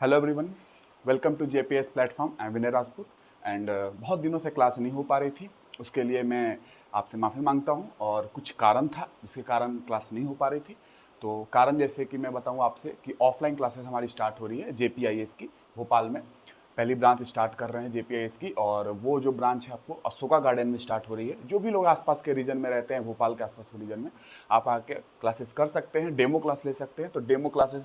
Hello everyone, welcome to JPS platform. I am Vinay Rajput and बहुत दिनों से क्लास नहीं हो पा रही थी। उसके लिए मैं आपसे माफ़ी मांगता हूं और कुछ कारण था जिसके कारण क्लास नहीं हो पा रही थी। तो कारण जैसे कि मैं बताऊं आपसे कि ऑफलाइन क्लासेस हमारी स्टार्ट हो रही है जेपीआईएस की भोपाल में। पहली ब्रांच स्टार्ट कर रहे हैं जेपीआईएस की, और वो जो ब्रांच है आपको अशोका गार्डन में स्टार्ट हो रही है। जो भी लोग आसपास के रीजन में रहते हैं, भोपाल के आसपास के रीजन में, आप आके क्लासेस कर सकते हैं, डेमो क्लास ले सकते हैं। तो डेमो क्लासेस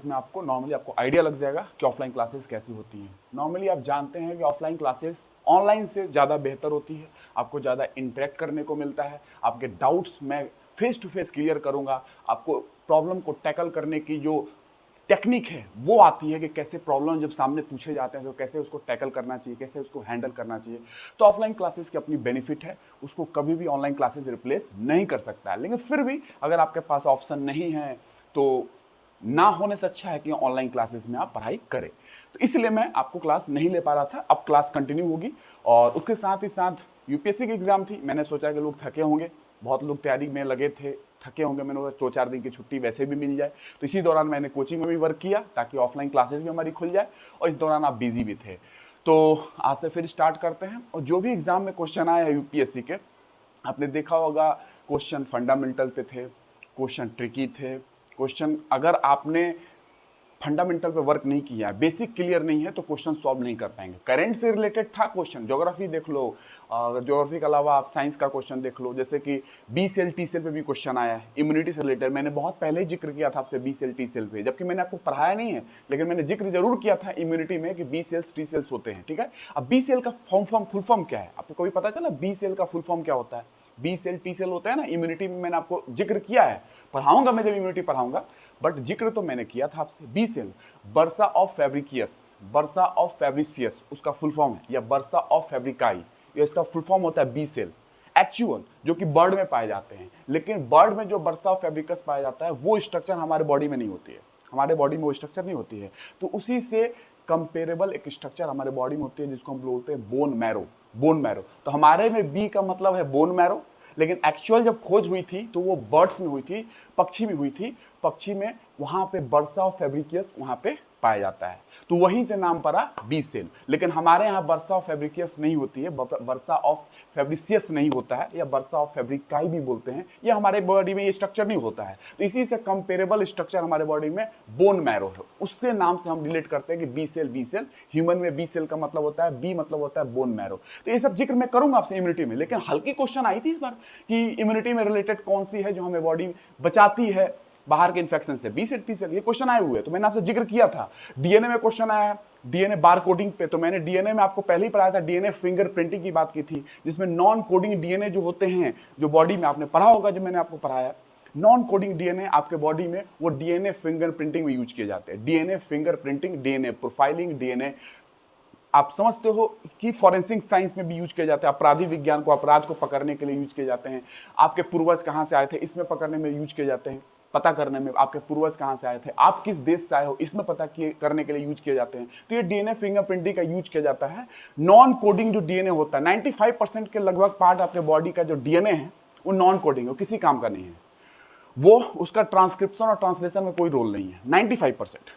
में आपको आइडिया लग जाएगा कि ऑफलाइन क्लासेस कैसी होती हैं। नॉर्मली आप जानते हैं कि ऑफलाइन क्लासेस ऑनलाइन से ज़्यादा बेहतर होती है। आपको ज़्यादा इंटरेक्ट करने को मिलता है, आपके डाउट्स मैं फेस टू फेस क्लियर करूंगा। आपको प्रॉब्लम को टैकल करने की जो टेक्निक है वो आती है कि कैसे प्रॉब्लम जब सामने पूछे जाते हैं तो कैसे उसको टैकल करना चाहिए, कैसे उसको हैंडल करना चाहिए। तो ऑफलाइन क्लासेस की अपनी बेनिफिट है, उसको कभी भी ऑनलाइन क्लासेस रिप्लेस नहीं कर सकता है। लेकिन फिर भी अगर आपके पास ऑप्शन नहीं है तो ना होने से अच्छा है कि ऑनलाइन क्लासेस में आप पढ़ाई करें। तो इसलिए मैं आपको क्लास नहीं ले पा रहा था। अब क्लास कंटिन्यू होगी, और उसके साथ ही साथ यूपीएससी की एग्जाम थी। मैंने सोचा कि लोग थके होंगे, बहुत लोग तैयारी में लगे थे, थके होंगे। मैंने बोला 2-4 दिन की छुट्टी वैसे भी मिल जाए, तो इसी दौरान मैंने कोचिंग में भी वर्क किया ताकि ऑफलाइन क्लासेस भी हमारी खुल जाए, और इस दौरान आप बिजी भी थे। तो आज से फिर स्टार्ट करते हैं। और जो भी एग्जाम में क्वेश्चन आया यूपीएससी के, आपने देखा होगा क्वेश्चन फंडामेंटल पे थे, क्वेश्चन ट्रिकी थे। क्वेश्चन अगर आपने फंडामेंटल पे वर्क नहीं किया, बेसिक क्लियर नहीं है, तो क्वेश्चन सॉल्व नहीं कर पाएंगे। करंट से रिलेटेड था क्वेश्चन, ज्योग्राफी देख लो, अगर ज्योग्राफी के अलावा आप साइंस का क्वेश्चन देख लो, जैसे कि बी सेल टी सेल पे भी क्वेश्चन आया है इम्यूनिटी से रिलेटेड। मैंने बहुत पहले ही जिक्र किया था आपसे बी सेल टी सेल पे, जबकि मैंने आपको पढ़ाया नहीं है, लेकिन मैंने जिक्र जरूर किया था इम्यूनिटी में कि बी सेल्स टी सेल्स होते हैं। ठीक है, अब बी सेल का फुल फॉर्म क्या है, आपको कभी पता चला बी सेल का फुल फॉर्म क्या होता है? बी सेल टी सेल होता है ना इम्यूनिटी में, मैंने आपको जिक्र किया है, पढ़ाऊंगा मैं जब इम्यूनिटी पढ़ाऊंगा, बट जिक्र तो मैंने किया था आपसे। B cell bursa of Fabricius, bursa of Fabricius उसका फुल फॉर्म है, या बर्सा ऑफ फैब्रिकाई, ये इसका फुल फॉर्म होता है बी सेल। एक्चुअल जो कि बर्ड में पाए जाते हैं, लेकिन बर्ड में जो बर्सा ऑफ फैब्रिकस पाया जाता है वो स्ट्रक्चर हमारे बॉडी में नहीं होती है, हमारे बॉडी में वो स्ट्रक्चर नहीं होती है। तो उसी से कंपेरेबल एक स्ट्रक्चर हमारे बॉडी में होती है जिसको हम बोलते हैं बोन मैरो। बोन मैरो, तो हमारे में बी का मतलब है बोन मैरो, लेकिन एक्चुअल जब खोज हुई थी तो वो बर्ड्स में हुई थी, पक्षी में हुई थी। पक्षी में वहां पे बर्सा ऑफ फैब्रिकियस वहां पे पाया जाता है, तो वहीं से नाम पड़ा बी सेल। लेकिन हमारे यहाँ बर्सा ऑफ फैब्रिकियस नहीं होती है, बर्सा ऑफ फैब्रिसियस नहीं होता है, या बर्सा ऑफ फैब्रिकाई भी बोलते हैं। ये हमारे बॉडी में ये स्ट्रक्चर नहीं होता है, तो इसी से कंपेरेबल स्ट्रक्चर हमारे बॉडी में बोन मैरो है, उसके नाम से हम रिलेट करते हैं कि B cell. B cell human में बी सेल का मतलब होता है, बी मतलब होता है बोन मैरो। तो ये सब जिक्र मैं करूंगा आपसे इम्यूनिटी में। लेकिन हल्की क्वेश्चन आई थी इस बार कि इम्यूनिटी में रिलेटेड कौन सी है जो हमें बॉडी बचाती है बाहर के इन्फेक्शन से, बी सेल टी सेल, ये क्वेश्चन आए हुए। तो मैंने आपसे जिक्र किया था। डीएनए में क्वेश्चन आया है, डीएनए बार कोडिंग पे, तो मैंने डीएनए में आपको पहले ही पढ़ाया था, डीएनए फिंगर प्रिंटिंग की बात की थी, जिसमें नॉन कोडिंग डीएनए जो होते हैं, जो बॉडी में आपने पढ़ा होगा, जब मैंने आपको पढ़ाया नॉन कोडिंग डीएनए आपके बॉडी में, वो डीएनए फिंगर प्रिंटिंग में यूज किए जाते हैं। DNA finger printing, DNA profiling, DNA आप समझते हो कि फॉरेंसिक साइंस में भी यूज किए जाते हैं। अपराधी विज्ञान को, अपराध को पकड़ने के लिए यूज किए जाते हैं। आपके पूर्वज कहां से आए थे इसमें पकड़ने में यूज किए जाते हैं, पता करने में आपके पूर्वज कहां से आए थे, आप किस देश से आए हो इसमें पता करने के लिए यूज किए जाते हैं। तो ये डीएनए फिंगरप्रिंटिंग का यूज किया जाता है। नॉन कोडिंग जो डीएनए होता है, 95% के लगभग पार्ट आपके बॉडी का जो डीएनए है वो नॉन कोडिंग है, किसी काम का नहीं है। वो उसका ट्रांसक्रिप्शन और ट्रांसलेशन में कोई रोल नहीं है, 95%।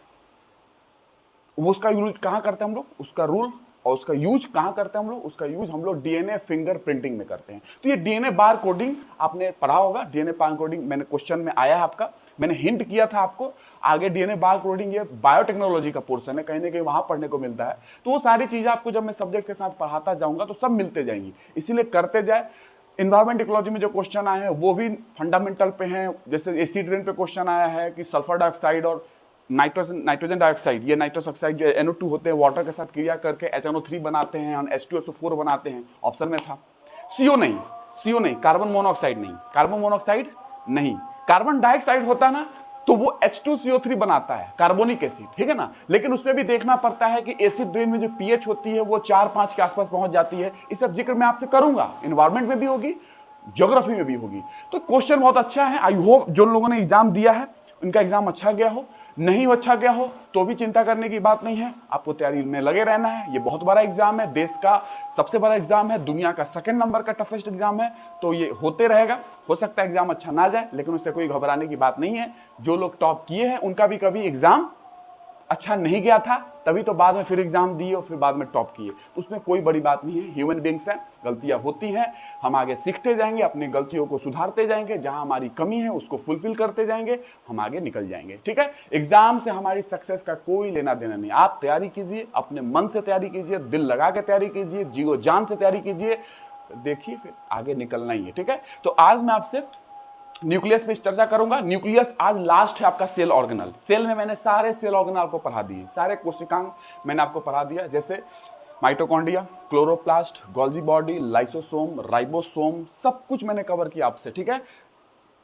वो उसका यूज कहां करते हैं हम लोग, उसका रूल और उसका यूज कहां करते हैं हम लोग, उसका यूज हम लोग डीएनए फिंगर प्रिंटिंग में करते हैं। तो ये डीएनए बार कोडिंग आपने पढ़ा होगा, डीएनए बार कोडिंग मैंने क्वेश्चन में आया है आपका, मैंने हिंट किया था आपको। आगे डीएनए बार कोडिंग ये बायोटेक्नोलॉजी का पोर्शन है, कहीं ना कहीं वहां पढ़ने को मिलता है। तो वो सारी चीजें आपको जब मैं सब्जेक्ट के साथ पढ़ाता जाऊंगा तो सब मिलते जाएंगी, इसीलिए करते जाए। इन्वायरमेंट इकोलॉजी में जो क्वेश्चन आए हैं वो भी फंडामेंटल पे हैं। जैसे एसिड रेन पे क्वेश्चन आया है कि सल्फर डाइऑक्साइड और नाइट्रोजन डाइऑक्साइड, ये नाइट्रस ऑक्साइड जो NO2 होते हैं, वाटर के साथ क्रिया करके HNO3 बनाते हैं और H2SO4 बनाते हैं। ऑप्शन में था CO नहीं, CO नहीं, कार्बन मोनोऑक्साइड नहीं, कार्बन मोनोऑक्साइड नहीं, कार्बन डाइऑक्साइड होता है ना तो वो H2CO3 बनाता है, कार्बोनिक एसिड, ठीक है ना। लेकिन उसमें भी देखना पड़ता है कि एसिड रेन में जो pH होती है वो 4-5 के आसपास पहुंच जाती है। ये सब जिक्र मैं आपसे करूंगा, इन्वायरमेंट में भी होगी, ज्योग्राफी में भी होगी। तो क्वेश्चन बहुत अच्छा है। आई होप जो लोगों ने एग्जाम दिया है उनका एग्जाम अच्छा गया हो, नहीं अच्छा गया हो तो भी चिंता करने की बात नहीं है, आपको तैयारी में लगे रहना है। ये बहुत बड़ा एग्जाम है, देश का सबसे बड़ा एग्जाम है, दुनिया का 2nd नंबर का टफेस्ट एग्जाम है। तो ये होते रहेगा, हो सकता है एग्जाम अच्छा ना जाए, लेकिन उससे कोई घबराने की बात नहीं है। जो लोग टॉप किए हैं उनका भी कभी एग्जाम अच्छा नहीं गया था, तभी तो बाद में फिर एग्जाम दिए और फिर बाद में टॉप किए, तो उसमें कोई बड़ी बात नहीं है। ह्यूमन बींग्स हैं, गलतियां होती हैं, हम आगे सीखते जाएंगे, अपनी गलतियों को सुधारते जाएंगे, जहां हमारी कमी है उसको फुलफिल करते जाएंगे, हम आगे निकल जाएंगे। ठीक है, एग्जाम से हमारी सक्सेस का कोई लेना देना नहीं। आप तैयारी कीजिए, अपने मन से तैयारी कीजिए, दिल लगा के तैयारी कीजिए, जीरो जान से तैयारी कीजिए, देखिए फिर आगे निकलना ही है। ठीक है, तो आज मैं आपसे न्यूक्लियस पे चर्चा करूंगा। न्यूक्लियस आज लास्ट है आपका सेल ऑर्गेनल। सेल में मैंने सारे सेल ऑर्गेनल आपको पढ़ा दिए, सारे कोशिकांग मैंने आपको पढ़ा दिया, जैसे mitochondria, chloroplast, Golgi body, lysosome, ribosome, सब कुछ मैंने कवर किया आपसे। ठीक है,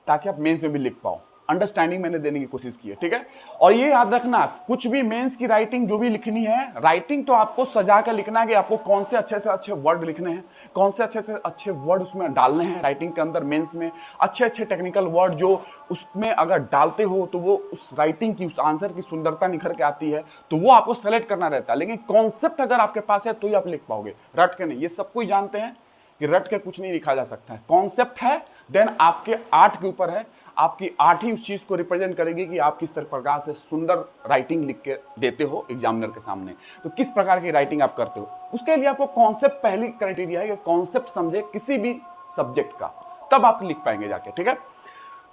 ताकि आप मेंस में भी लिख पाओ, अंडरस्टैंडिंग मैंने देने की कोशिश की है। ठीक है, और ये याद रखना, कुछ भी मेंस की राइटिंग जो भी लिखनी है, राइटिंग तो आपको सजा कर लिखना है कि आपको कौन से अच्छे वर्ड लिखने हैं, कौन से अच्छे वर्ड उसमें डालने हैं राइटिंग के अंदर। मेंस में अच्छे टेक्निकल वर्ड जो उसमें अगर डालते हो तो वो उस राइटिंग की, उस आंसर की सुंदरता निखर के आती है, तो वो आपको सेलेक्ट करना रहता है। लेकिन कॉन्सेप्ट अगर आपके पास है तो ही आप लिख पाओगे, रट के नहीं। ये सब कोई जानते हैं कि रट के कुछ नहीं लिखा जा सकता है। कॉन्सेप्ट है, देन आपके आर्ट के ऊपर है, आपकी आर्ट ही उस चीज को रिप्रेजेंट करेगी कि आप किस प्रकार से सुंदर राइटिंग लिख के देते हो एग्जामिनर के सामने, तो किस प्रकार की राइटिंग आप करते हो। उसके लिए आपको कॉन्सेप्ट, पहली क्राइटेरिया है कि कॉन्सेप्ट समझे किसी भी सब्जेक्ट का, तब आप लिख पाएंगे जाके। ठीक है,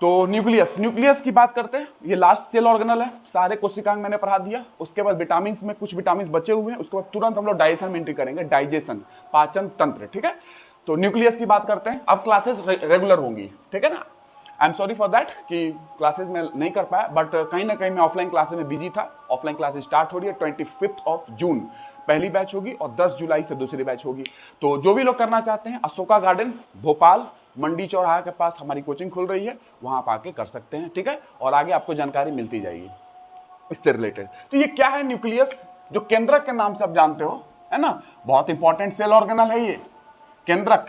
तो न्यूक्लियस की बात करते हैं। ये लास्ट सेल ऑर्गेनल है, सारे कोशिकांग मैंने पढ़ा दिया। उसके बाद विटामिन में कुछ विटामिन बचे हुए हैं, उसके बाद तुरंत हम लोग डाइजेशन में एंट्री करेंगे, डाइजेशन, पाचन तंत्र। ठीक है, तो न्यूक्लियस की बात करते हैं। अब क्लासेस रेगुलर होंगी, ठीक है ना। I am sorry for that कि क्लासेस में नहीं कर पाया, बट कहीं ना कहीं मैं ऑफलाइन क्लासेस में बिजी था। ऑफलाइन क्लासेस स्टार्ट हो रही है 25 जून, पहली बैच होगी, और 10 जुलाई से दूसरी बैच होगी। तो जो भी लोग करना चाहते हैं, अशोका गार्डन भोपाल मंडी चौराहा के पास हमारी कोचिंग खुल रही है, वहां आप आके कर सकते हैं। ठीक है, और आगे आपको जानकारी मिलती जाएगी इससे रिलेटेड। तो ये क्या है न्यूक्लियस, जो केंद्रक के नाम से आप जानते हो, है ना, बहुत इंपॉर्टेंट सेल ऑर्गेनल है ये केंद्रक,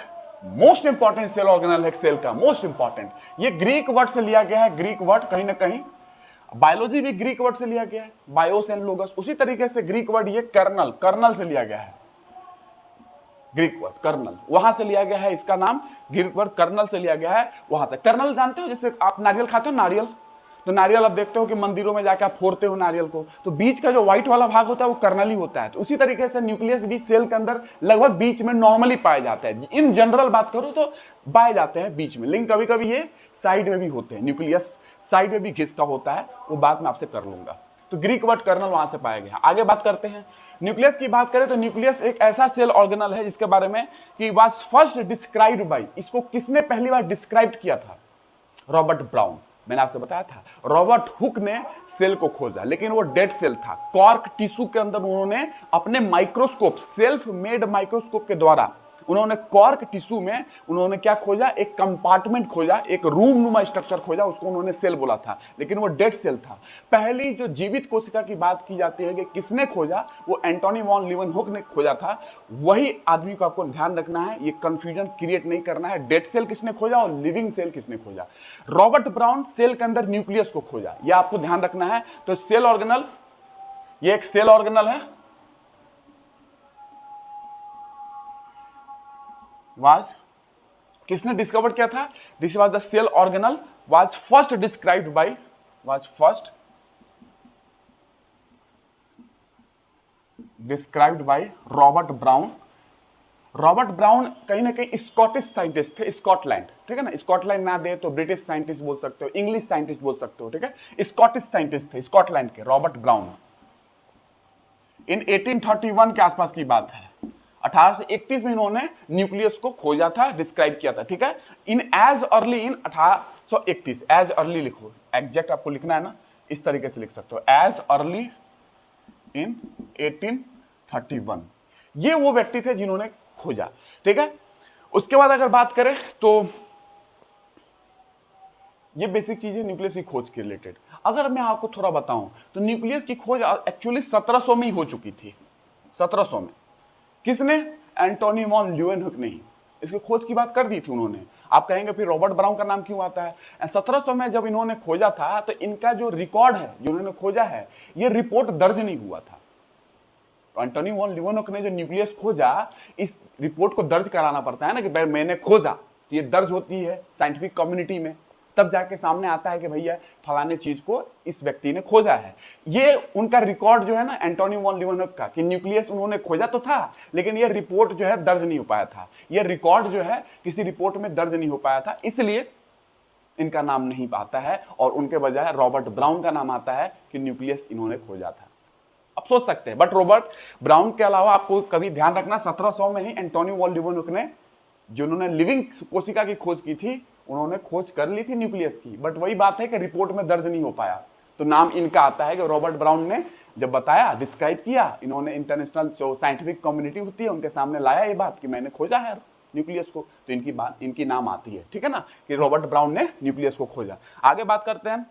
मोस्ट इंपॉर्टेंट सेल ऑर्गेनल है सेल का, मोस्ट इंपॉर्टेंट। ये ग्रीक वर्ड से लिया गया है, ग्रीक वर्ड कहीं ना कहीं, बायोलॉजी भी ग्रीक वर्ड से लिया गया है, बायोस एंड लोगस। उसी तरीके से ग्रीक वर्ड ये कर्नल से लिया गया है, ग्रीक वर्ड कर्नल, वहां से लिया गया है, इसका नाम ग्रीक वर्ड कर्नल से लिया गया है, वहां से। कर्नल जानते हो, जैसे आप नारियल खाते हो, नारियल, तो नारियल आप देखते हो कि मंदिरों में जाकर आप फोड़ते हो नारियल को, तो बीच का जो व्हाइट वाला भाग होता है वो कर्नल ही होता है। तो उसी तरीके से न्यूक्लियस भी सेल के अंदर लगभग बीच में नॉर्मली पाया जाता है। इन जनरल बात करो तो पाए जाते हैं बीच में, लेकिन कभी कभी ये साइड में भी होते हैं। न्यूक्लियस साइड में भी घिसका होता है, वो बात मैं आपसे कर लूंगा। तो ग्रीक वर्ड कर्नल वहां से पाया गया। आगे बात करते हैं न्यूक्लियस की। बात करें तो न्यूक्लियस एक ऐसा सेल ऑर्गेनल है जिसके बारे में कि वाज फर्स्ट डिस्क्राइब्ड बाय, इसको किसने पहली बार डिस्क्राइब किया था? Robert brown. मैंने आपसे बताया था, रॉबर्ट हुक ने सेल को खोजा, लेकिन वो डेड सेल था। कॉर्क टिश्यू के अंदर उन्होंने अपने माइक्रोस्कोप, सेल्फ मेड माइक्रोस्कोप के द्वारा उन्होंने कॉर्क टिश्यू में उन्होंने क्या खोजा? एक कंपार्टमेंट खोजा, एक रूम नुमा स्ट्रक्चर खोजा, उसको उन्होंने सेल बोला था, लेकिन वो डेड सेल था। पहली जो जीवित कोशिका की बात की जाती है कि किसने खोजा, वो एंटोनी वॉन लीवनहुक ने खोजा था। वही आदमी को आपको ध्यान रखना है, ये कंफ्यूजन क्रिएट नहीं करना है। डेड सेल किसने खोजा और लिविंग सेल किसने खोजा? रॉबर्ट ब्राउन सेल के अंदर न्यूक्लियस को खोजा, यह आपको ध्यान रखना है। तो सेल ऑर्गेनल, ये एक सेल ऑर्गेनल है, was किसने डिस्कवर किया था? This was the cell organelle was first described by Robert Brown. Robert Brown कहीं ना कहीं स्कॉटिश साइंटिस्ट थे, स्कॉटलैंड, ठीक है ना। स्कॉटलैंड ना दे तो ब्रिटिश साइंटिस्ट बोल सकते हो, इंग्लिश साइंटिस्ट बोल सकते हो, ठीक है। स्कॉटिश साइंटिस्ट थे, स्कॉटलैंड के रॉबर्ट ब्राउन। इन 1831 के आसपास की बात है, 1831 में इन्होंने न्यूक्लियस को खोजा था, डिस्क्राइब किया था, ठीक है। In as early in 1831, as early लिखो, एग्जैक्ट आपको लिखना है ना, इस तरीके से लिख सकते हो, एज अर्ली इन 1831। ये वो व्यक्ति थे जिन्होंने खोजा, ठीक है। उसके बाद अगर बात करें तो ये बेसिक चीज है न्यूक्लियस की खोज के रिलेटेड। अगर मैं आपको थोड़ा बताऊं तो न्यूक्लियस की खोज एक्चुअली 1700 में ही हो चुकी थी, 1700 में। किसने? एंटोनी वॉन ल्यूवेनहुक ने ही इसकी खोज की बात कर दी थी उन्होंने। आप कहेंगे फिर रॉबर्ट ब्राउन का नाम क्यों आता है? 1700 में जब इन्होंने खोजा था तो इनका जो रिकॉर्ड है, जो इन्होंने खोजा है, ये रिपोर्ट दर्ज नहीं हुआ था। तो एंटोनी वॉन ल्यूवेनहुक ने जो न्यूक्लियस खोजा, इस रिपोर्ट को दर्ज कराना पड़ता है ना कि भाई मैंने खोजा, तो ये दर्ज होती है साइंटिफिक कम्युनिटी में, तब जाके सामने आता है कि भैया फलाने चीज को इस व्यक्ति ने खोजा है। ये उनका रिकॉर्ड जो है ना एंटोनी वॉन लीeuwenhoek का, कि न्यूक्लियस उन्होंने खोजा तो था लेकिन ये रिपोर्ट जो है दर्ज नहीं हो पाया था, ये रिकॉर्ड जो है किसी रिपोर्ट में दर्ज नहीं हो पाया था, इसलिए इनका नाम नहीं आता है और उनके बजाय रॉबर्ट ब्राउन का नाम आता है कि न्यूक्लियस इन्होंने खोजा था। आप सोच सकते हैं, बट रॉबर्ट ब्राउन के अलावा आपको कभी ध्यान रखना 1700 में ही एंटोनी वॉन लीeuwenhoek ने, जिन्होंने लिविंग कोशिका की खोज की थी, उन्होंने खोज कर ली थी न्यूक्लियस की, बट वही बात है कि रिपोर्ट में दर्ज नहीं हो पाया। तो नाम इनका आता है कि रॉबर्ट ब्राउन ने जब बताया, डिस्क्राइब किया, इन्होंने इंटरनेशनल जो साइंटिफिक कम्युनिटी होती है उनके सामने लाया ये बात कि मैंने खोजा है न्यूक्लियस को, तो इनकी नाम आती है, ठीक है ना, कि रॉबर्ट ब्राउन ने न्यूक्लियस को खोजा। आगे बात करते हैं,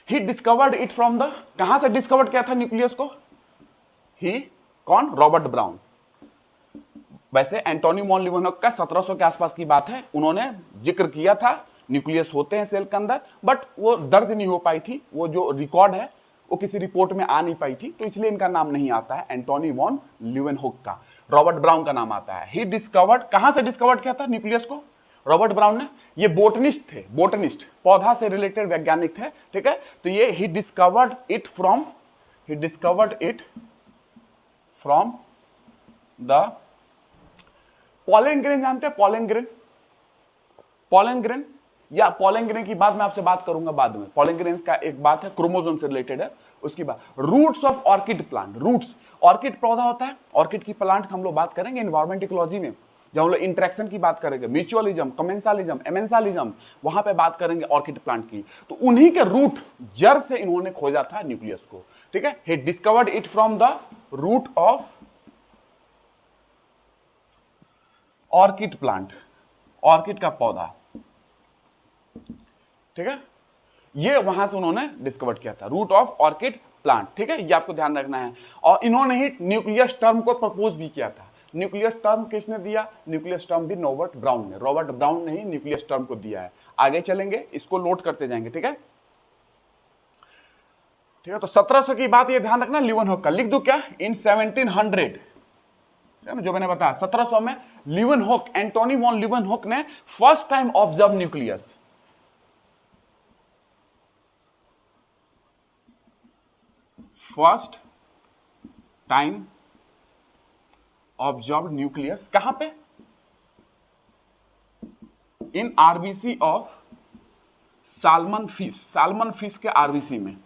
ही डिस्कवर्ड इट फ्रॉम द, कहां से डिस्कवर्ड किया था न्यूक्लियस को? ही कौन? Robert brown. वैसे एंटोनी वॉन लीeuwenhoek का 1700 के आसपास की बात है, उन्होंने जिक्र किया था न्यूक्लियस होते हैं सेल के अंदर, बट वो दर्ज नहीं हो पाई थी, वो जो रिकॉर्ड है वो किसी रिपोर्ट में आ नहीं पाई थी, तो इसलिए इनका नाम नहीं आता है एंटोनी वॉन लीeuwenhoek का। रॉबर्ट ब्राउन का नाम आता है। ही डिस्कवर्ड, कहां से डिस्कवर्ड किया था न्यूक्लियस को रॉबर्ट ब्राउन ने? ये बोटनिस्ट थे, बोटनिस्ट पौधा से रिलेटेड वैज्ञानिक थे, ठीक है। तो ये ही discovered it from the pollen grain. जानते हैं पॉलन ग्रेन? पॉलन ग्रेन या पॉलन ग्रेन की बात मैं आपसे बात करूंगा बाद में। पॉलन ग्रेन का एक बात है, क्रोमोसोम से रिलेटेड है, उसकी बात। Roots of orchid plant, roots, orchid पौधा होता है, ऑर्किड की प्लांट हम लोग बात करेंगे एनवायरमेंट इकोलॉजी में, जब हम लोग इंटरेक्शन की बात करेंगे, म्यूचुअलिज्म, कमेंसालिज्म, एमेंसालिज्म, वहां पे बात करेंगे ऑर्किड प्लांट की। तो उन्हीं के रूट, जड़ से इन्होंने खोजा था न्यूक्लियस को, ठीक है। He discovered it from the root of orchid plant, orchid का पौधा, ठीक है। ये वहां से उन्होंने डिस्कवर किया था, रूट ऑफ ऑर्किड प्लांट, ठीक है, ये आपको ध्यान रखना है। और इन्होंने ही न्यूक्लियस टर्म को प्रपोज भी किया था। न्यूक्लियस टर्म किसने दिया? न्यूक्लियस टर्म भी रॉबर्ट ब्राउन ने, रॉबर्ट ब्राउन ने ही न्यूक्लियस टर्म को दिया है। आगे चलेंगे, इसको नोट करते जाएंगे, ठीक है, ठीक है। तो 1700 की बात ये ध्यान रखना, लीeuwenhoek का लिख दो क्या? इन 1700, जो मैंने बताया 1700 में लीeuwenhoek, एंटोनी वॉन लीeuwenhoek ने first time observe nucleus, first time observe nucleus, कहां पे? In RBC of salmon fish, salmon fish के आरबीसी में,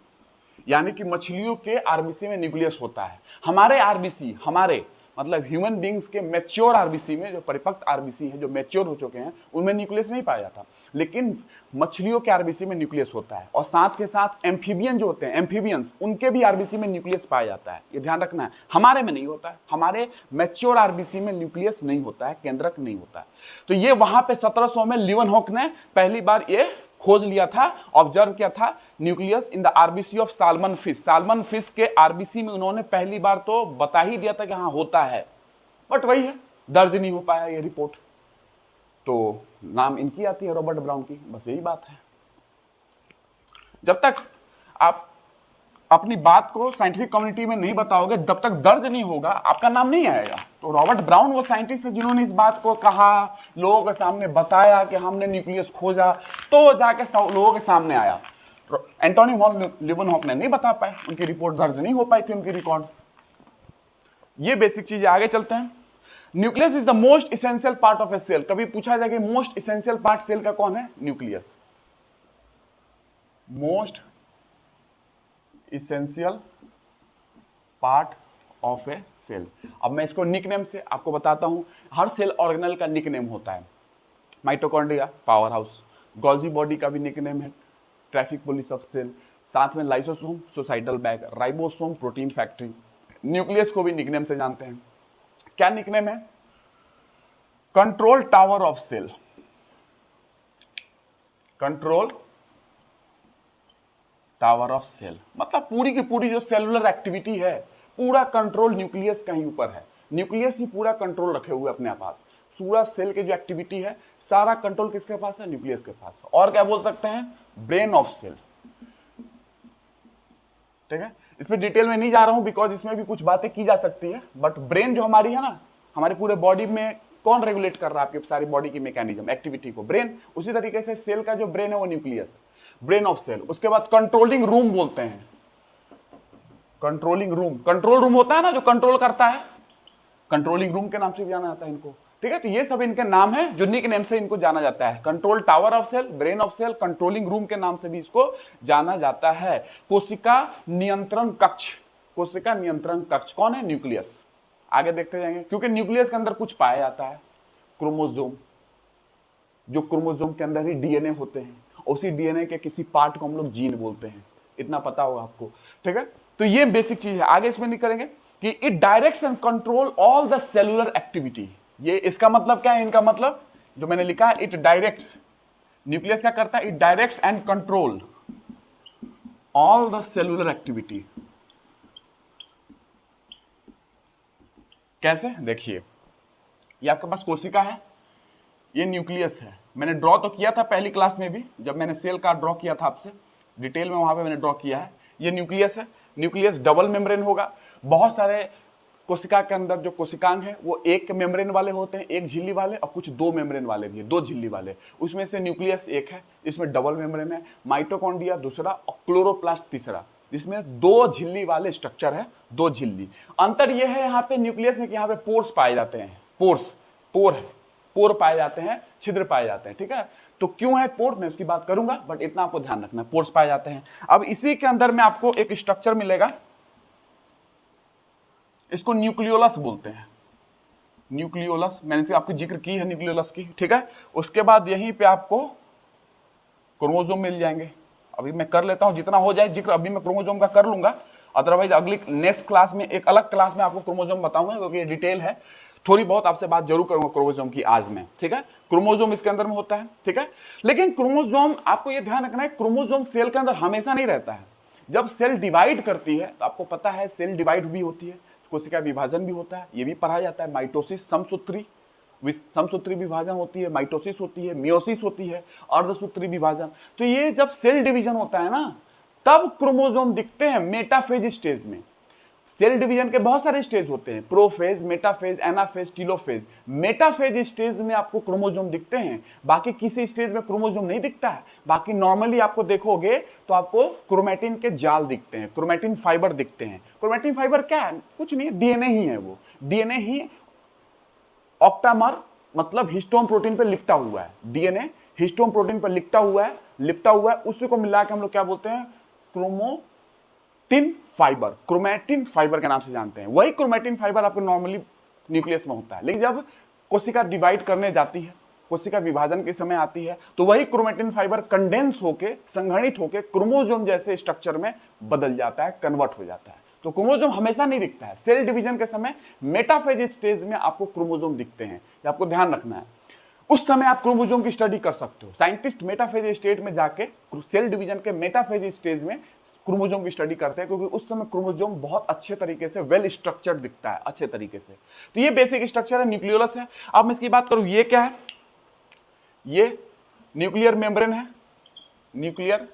यानी कि मछलियों के आरबीसी में न्यूक्लियस होता है। हमारे आरबीसी, हमारे मतलब ह्यूमन बींग्स के मैच्योर आरबीसी में, जो परिपक्व आरबीसी है, जो मैच्योर हो चुके हैं, उनमें न्यूक्लियस नहीं पाया जाता, लेकिन मछलियों के आरबीसी में न्यूक्लियस होता है। और साथ के साथ एम्फीबियन जो होते हैं, एम्फीबियंस, उनके भी आरबीसी में न्यूक्लियस पाया जाता है, ये ध्यान रखना है। हमारे में नहीं होता है, हमारे मैच्योर आरबीसी में न्यूक्लियस नहीं होता है, केंद्रक नहीं होता है। तो ये वहां पे 1700 में लीeuwenhoek ने पहली बार ये खोज लिया था, ऑब्जर्व किया था nucleus in the RBC of salmon fish. Salmon fish के आरबीसी में उन्होंने पहली बार तो बता ही दिया था कि हाँ होता है, बट वही है, दर्ज नहीं हो पाया ये रिपोर्ट, तो नाम इनकी आती है रॉबर्ट ब्राउन की, बस यही बात है। जब तक आप अपनी बात को साइंटिफिक कम्युनिटी में नहीं बताओगे, जब तक दर्ज नहीं होगा, आपका नाम नहीं आएगा। तो रॉबर्ट ब्राउन वो साइंटिस्ट है जिन्होंने इस बात को कहा, लोगों के सामने बताया कि हमने न्यूक्लियस खोजा, तो जाके लोगों के सामने आया। एंटोनी वॉन लीeuwenhoek ने नहीं बता पाए, उनकी रिपोर्ट दर्ज नहीं हो पाई थी, उनकी रिकॉर्ड। ये बेसिक चीजें, आगे चलते हैं। Nucleus is the most essential part of a cell. कभी पूछा जाए कि मोस्ट इसेंशियल पार्ट सेल का कौन है? Nucleus, most essential part of a cell. अब मैं इसको निकनेम से आपको बताता हूं। हर सेल ऑर्गेनल का निकनेम होता है। Mitochondria power house, Golgi body का भी निकनेम है ट्रैफिक पुलिस ऑफ सेल, साथ में lysosome suicidal bag, ribosome protein factory. Nucleus को भी निकनेम से जानते हैं। क्या निकनेम है? Control tower of cell, control tower of cell, मतलब पूरी की पूरी जो सेलुलर एक्टिविटी है, पूरा कंट्रोल न्यूक्लियस का ही ऊपर है। न्यूक्लियस ही पूरा कंट्रोल रखे हुए अपने पास। पूरा सेल की जो एक्टिविटी है, सारा कंट्रोल किसके पास है? न्यूक्लियस के पास। और क्या बोल सकते हैं? ब्रेन ऑफ सेल, ठीक है। इसमें डिटेल में नहीं जा रहा हूं बिकॉज इसमें भी कुछ बातें की जा सकती है, बट ब्रेन जो हमारी है ना, हमारे पूरे बॉडी में कौन रेगुलेट कर रहा है आपकी सारी बॉडी की मैकेनिज्म एक्टिविटी को? ब्रेन। उसी तरीके से सेल का जो ब्रेन है वो न्यूक्लियस है, ब्रेन ऑफ सेल। उसके बाद कंट्रोलिंग रूम बोलते हैं, कंट्रोलिंग रूम, कंट्रोल रूम होता है ना जो कंट्रोल करता है, कंट्रोलिंग रूम के नाम से भी जाना जाता है इनको, ठीक है। तो ये सब इनके नाम है जो निक नेम से इनको जाना जाता है। Control tower of cell, brain of cell, controlling room के नाम से भी इसको जाना जाता है। कोशिका नियंत्रण कक्ष, कोशिका नियंत्रण कक्ष कौन है? न्यूक्लियस। आगे देखते जाएंगे, क्योंकि न्यूक्लियस के अंदर कुछ पाया जाता है, क्रोमोसोम, जो क्रोमोसोम के अंदर ही डीएनए होते हैं, उसी डीएनए के किसी पार्ट को हम लोग जीन बोलते हैं, इतना पता होगा आपको, ठीक है। तो ये बेसिक चीज है। आगे इसमें नहीं करेंगे कि it directs and control all the cellular activity. ये इसका मतलब क्या है? इनका मतलब जो मैंने लिखा है, इट डायरेक्ट्स, न्यूक्लियस क्या करता है? It directs and control all the cellular activity. कैसे? देखिए, ये आपके पास कोशिका है, ये न्यूक्लियस है। मैंने ड्रॉ तो किया था पहली क्लास में भी, जब मैंने सेल का ड्रॉ किया था आपसे डिटेल में, वहां पे मैंने ड्रॉ किया है। ये न्यूक्लियस है, न्यूक्लियस डबल मेम्ब्रेन होगा। बहुत सारे कोशिका के अंदर जो कोशिकांग है वो एक मेम्ब्रेन वाले होते हैं, एक झिल्ली वाले, और कुछ दो मेम्ब्रेन वाले भी है, दो झिल्ली वाले। उसमें से न्यूक्लियस एक है, इसमें डबल मेम्ब्रेन है, माइटोकॉन्ड्रिया दूसरा और क्लोरोप्लास्ट तीसरा, जिसमें दो झिल्ली वाले स्ट्रक्चर है, दो झिल्ली। अंतर यह है यहाँ पे न्यूक्लियस में कि यहाँ पे पोर्स पाए जाते हैं, पोर्स, पोर है, पोर पाए जाते हैं, छिद्र पाए जाते हैं, ठीक है। तो क्यों है पोर, मैं उसकी बात करूंगा, बट इतना आपको ध्यान रखना है, पोर्स पाए जाते हैं। अब इसी के अंदर में आपको एक स्ट्रक्चर मिलेगा, इसको न्यूक्लियोलस बोलते हैं, न्यूक्लियोलस। मैंने से आपको जिक्र की है न्यूक्लियोलस की, ठीक है। उसके बाद यहीं पे आपको क्रोमोसोम मिल जाएंगे। अभी मैं कर लेता हूं जितना हो जाए जिक्र, अभी मैं क्रोमोसोम का कर लूंगा, अदरवाइज अगली नेक्स्ट क्लास में, एक अलग क्लास में आपको क्रोमोसोम बताऊंगा, क्योंकि ये डिटेल है। थोड़ी बहुत आपसे बात जरूर करूंगा क्रोमोसोम की आज में, ठीक है। क्रोमोसोम इसके अंदर में होता है, ठीक है। लेकिन क्रोमोसोम, आपको ये ध्यान रखना है, क्रोमोसोम सेल के अंदर हमेशा नहीं रहता है। जब सेल डिवाइड करती है, तो आपको पता है सेल डिवाइड भी होती है, कोशिका विभाजन भी होता है, ये भी पढ़ा जाता है। माइटोसिस, समसूत्री विभाजन होती है, माइटोसिस होती है, मियोसिस होती है, अर्धसूत्री विभाजन। तो ये जब सेल डिवीजन होता है ना, तब क्रोमोसोम दिखते हैं मेटाफेज स्टेज में। सेल डिवीजन के बहुत सारे स्टेज होते हैं, prophase, metaphase, anaphase, telophase. Metaphase stage में आपको क्रोमोसोम दिखते हैं, बाकी किसी स्टेज में क्रोमोसोम नहीं दिखता है। बाकी नॉर्मली आपको देखोगे तो आपको क्रोमैटिन के जाल दिखते हैं, क्रोमैटिन फाइबर दिखते हैं। क्रोमैटिन फाइबर क्या है? कुछ नहीं है, डीएनए ही है। वो डीएनए ही ऑक्टामर, मतलब हिस्टोन प्रोटीन पर लिपटा हुआ है, डीएनए हिस्टोन प्रोटीन पर लिपटा हुआ है, उसी को मिला के हम लोग क्या बोलते हैं? क्रोमैटिन फाइबर, क्रोमैटिन फाइबर के नाम से जानते हैं। वही क्रोमैटिन फाइबर आपको नॉर्मली न्यूक्लियस में होता है, लेकिन जब कोशिका डिवाइड करने जाती है, कोशिका विभाजन के समय आती है, तो वही क्रोमैटिन फाइबर कंडेंस होके, संघनित होके क्रोमोसोम जैसे स्ट्रक्चर में बदल जाता है, कन्वर्ट हो जाता है। तो क्रोमोसोम हमेशा नहीं दिखता है। सेल डिवीजन के समय मेटाफेज स्टेज में आपको क्रोमोसोम दिखते हैं, ये आपको ध्यान रखना है। उस समय आप क्रोमोसोम की स्टडी कर सकते हो। साइंटिस्ट मेटाफेज स्टेज में जाके सेल डिवीजन के मेटाफेज स्टेज में क्रोमोसोम की स्टडी करते हैं, क्योंकि उस समय क्रोमोसोम बहुत अच्छे तरीके से वेल स्ट्रक्चर्ड दिखता है, अच्छे तरीके से। तो ये बेसिक स्ट्रक्चर है, न्यूक्लियोलस है। अब मैं इसकी बात करूं, ये क्या है? ये न्यूक्लियर मेम्ब्रेन है, न्यूक्लियर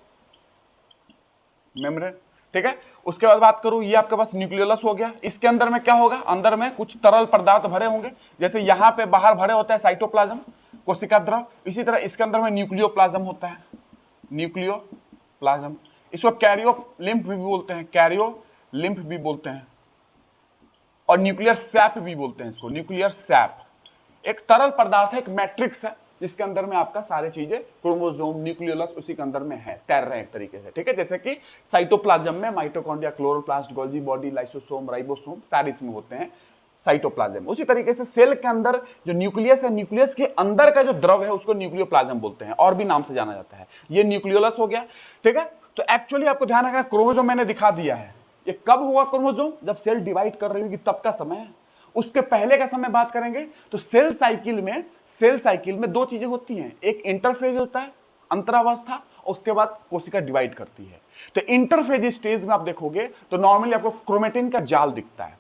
मेम्ब्रेन, ठीक है। उसके बाद बात करूं, ये आपके पास न्यूक्लियोलस हो गया। इसके अंदर में क्या होगा? अंदर में कुछ तरल पदार्थ भरे होंगे, जैसे यहां पे बाहर भरे होता है साइटोप्लाज्म, कोशिका द्रव। इसी तरह इसके अंदर में न्यूक्लियोप्लाज्म होता है, न्यूक्लियोप्लाज्म। इसको कैरियो लिम्फ भी बोलते हैं, कैरियो लिम्फ भी बोलते हैं, और न्यूक्लियर सैप भी बोलते हैं इसको, न्यूक्लियर सैप। एक तरल पदार्थ है, एक मैट्रिक्स है, जिसके अंदर में आपका सारी चीजें, क्रोमोसोम, न्यूक्लियोलस उसी के अंदर में है, तैर रहे हैं एक तरीके से, ठीक है। जैसे कि साइटोप्लाज्म में mitochondria, chloroplast, Golgi body, lysosome, ribosome सारे इसमें होते हैं साइटोप्लाज्म। उसी तरीके से सेल के अंदर जो न्यूक्लियस है, न्यूक्लियस के अंदर का जो द्रव है उसको न्यूक्लियोप्लाज्म बोलते हैं, और भी नाम से जाना जाता है। ये न्यूक्लियोलस हो गया, ठीक है। तो एक्चुअली आपको ध्यान रखना, क्रोमोसोम मैंने दिखा दिया है। ये कब हुआ क्रोमोसोम? जब सेल डिवाइड कर रही होगी तब का समय है। उसके पहले का समय बात करेंगे तो सेल साइकिल में दो चीजें होती हैं, एक इंटरफेज होता है, अंतरावस्था, उसके बाद कोशिका डिवाइड करती है। तो इंटरफेज स्टेज में आप देखोगे तो नॉर्मली आपको क्रोमैटिन का जाल दिखता है,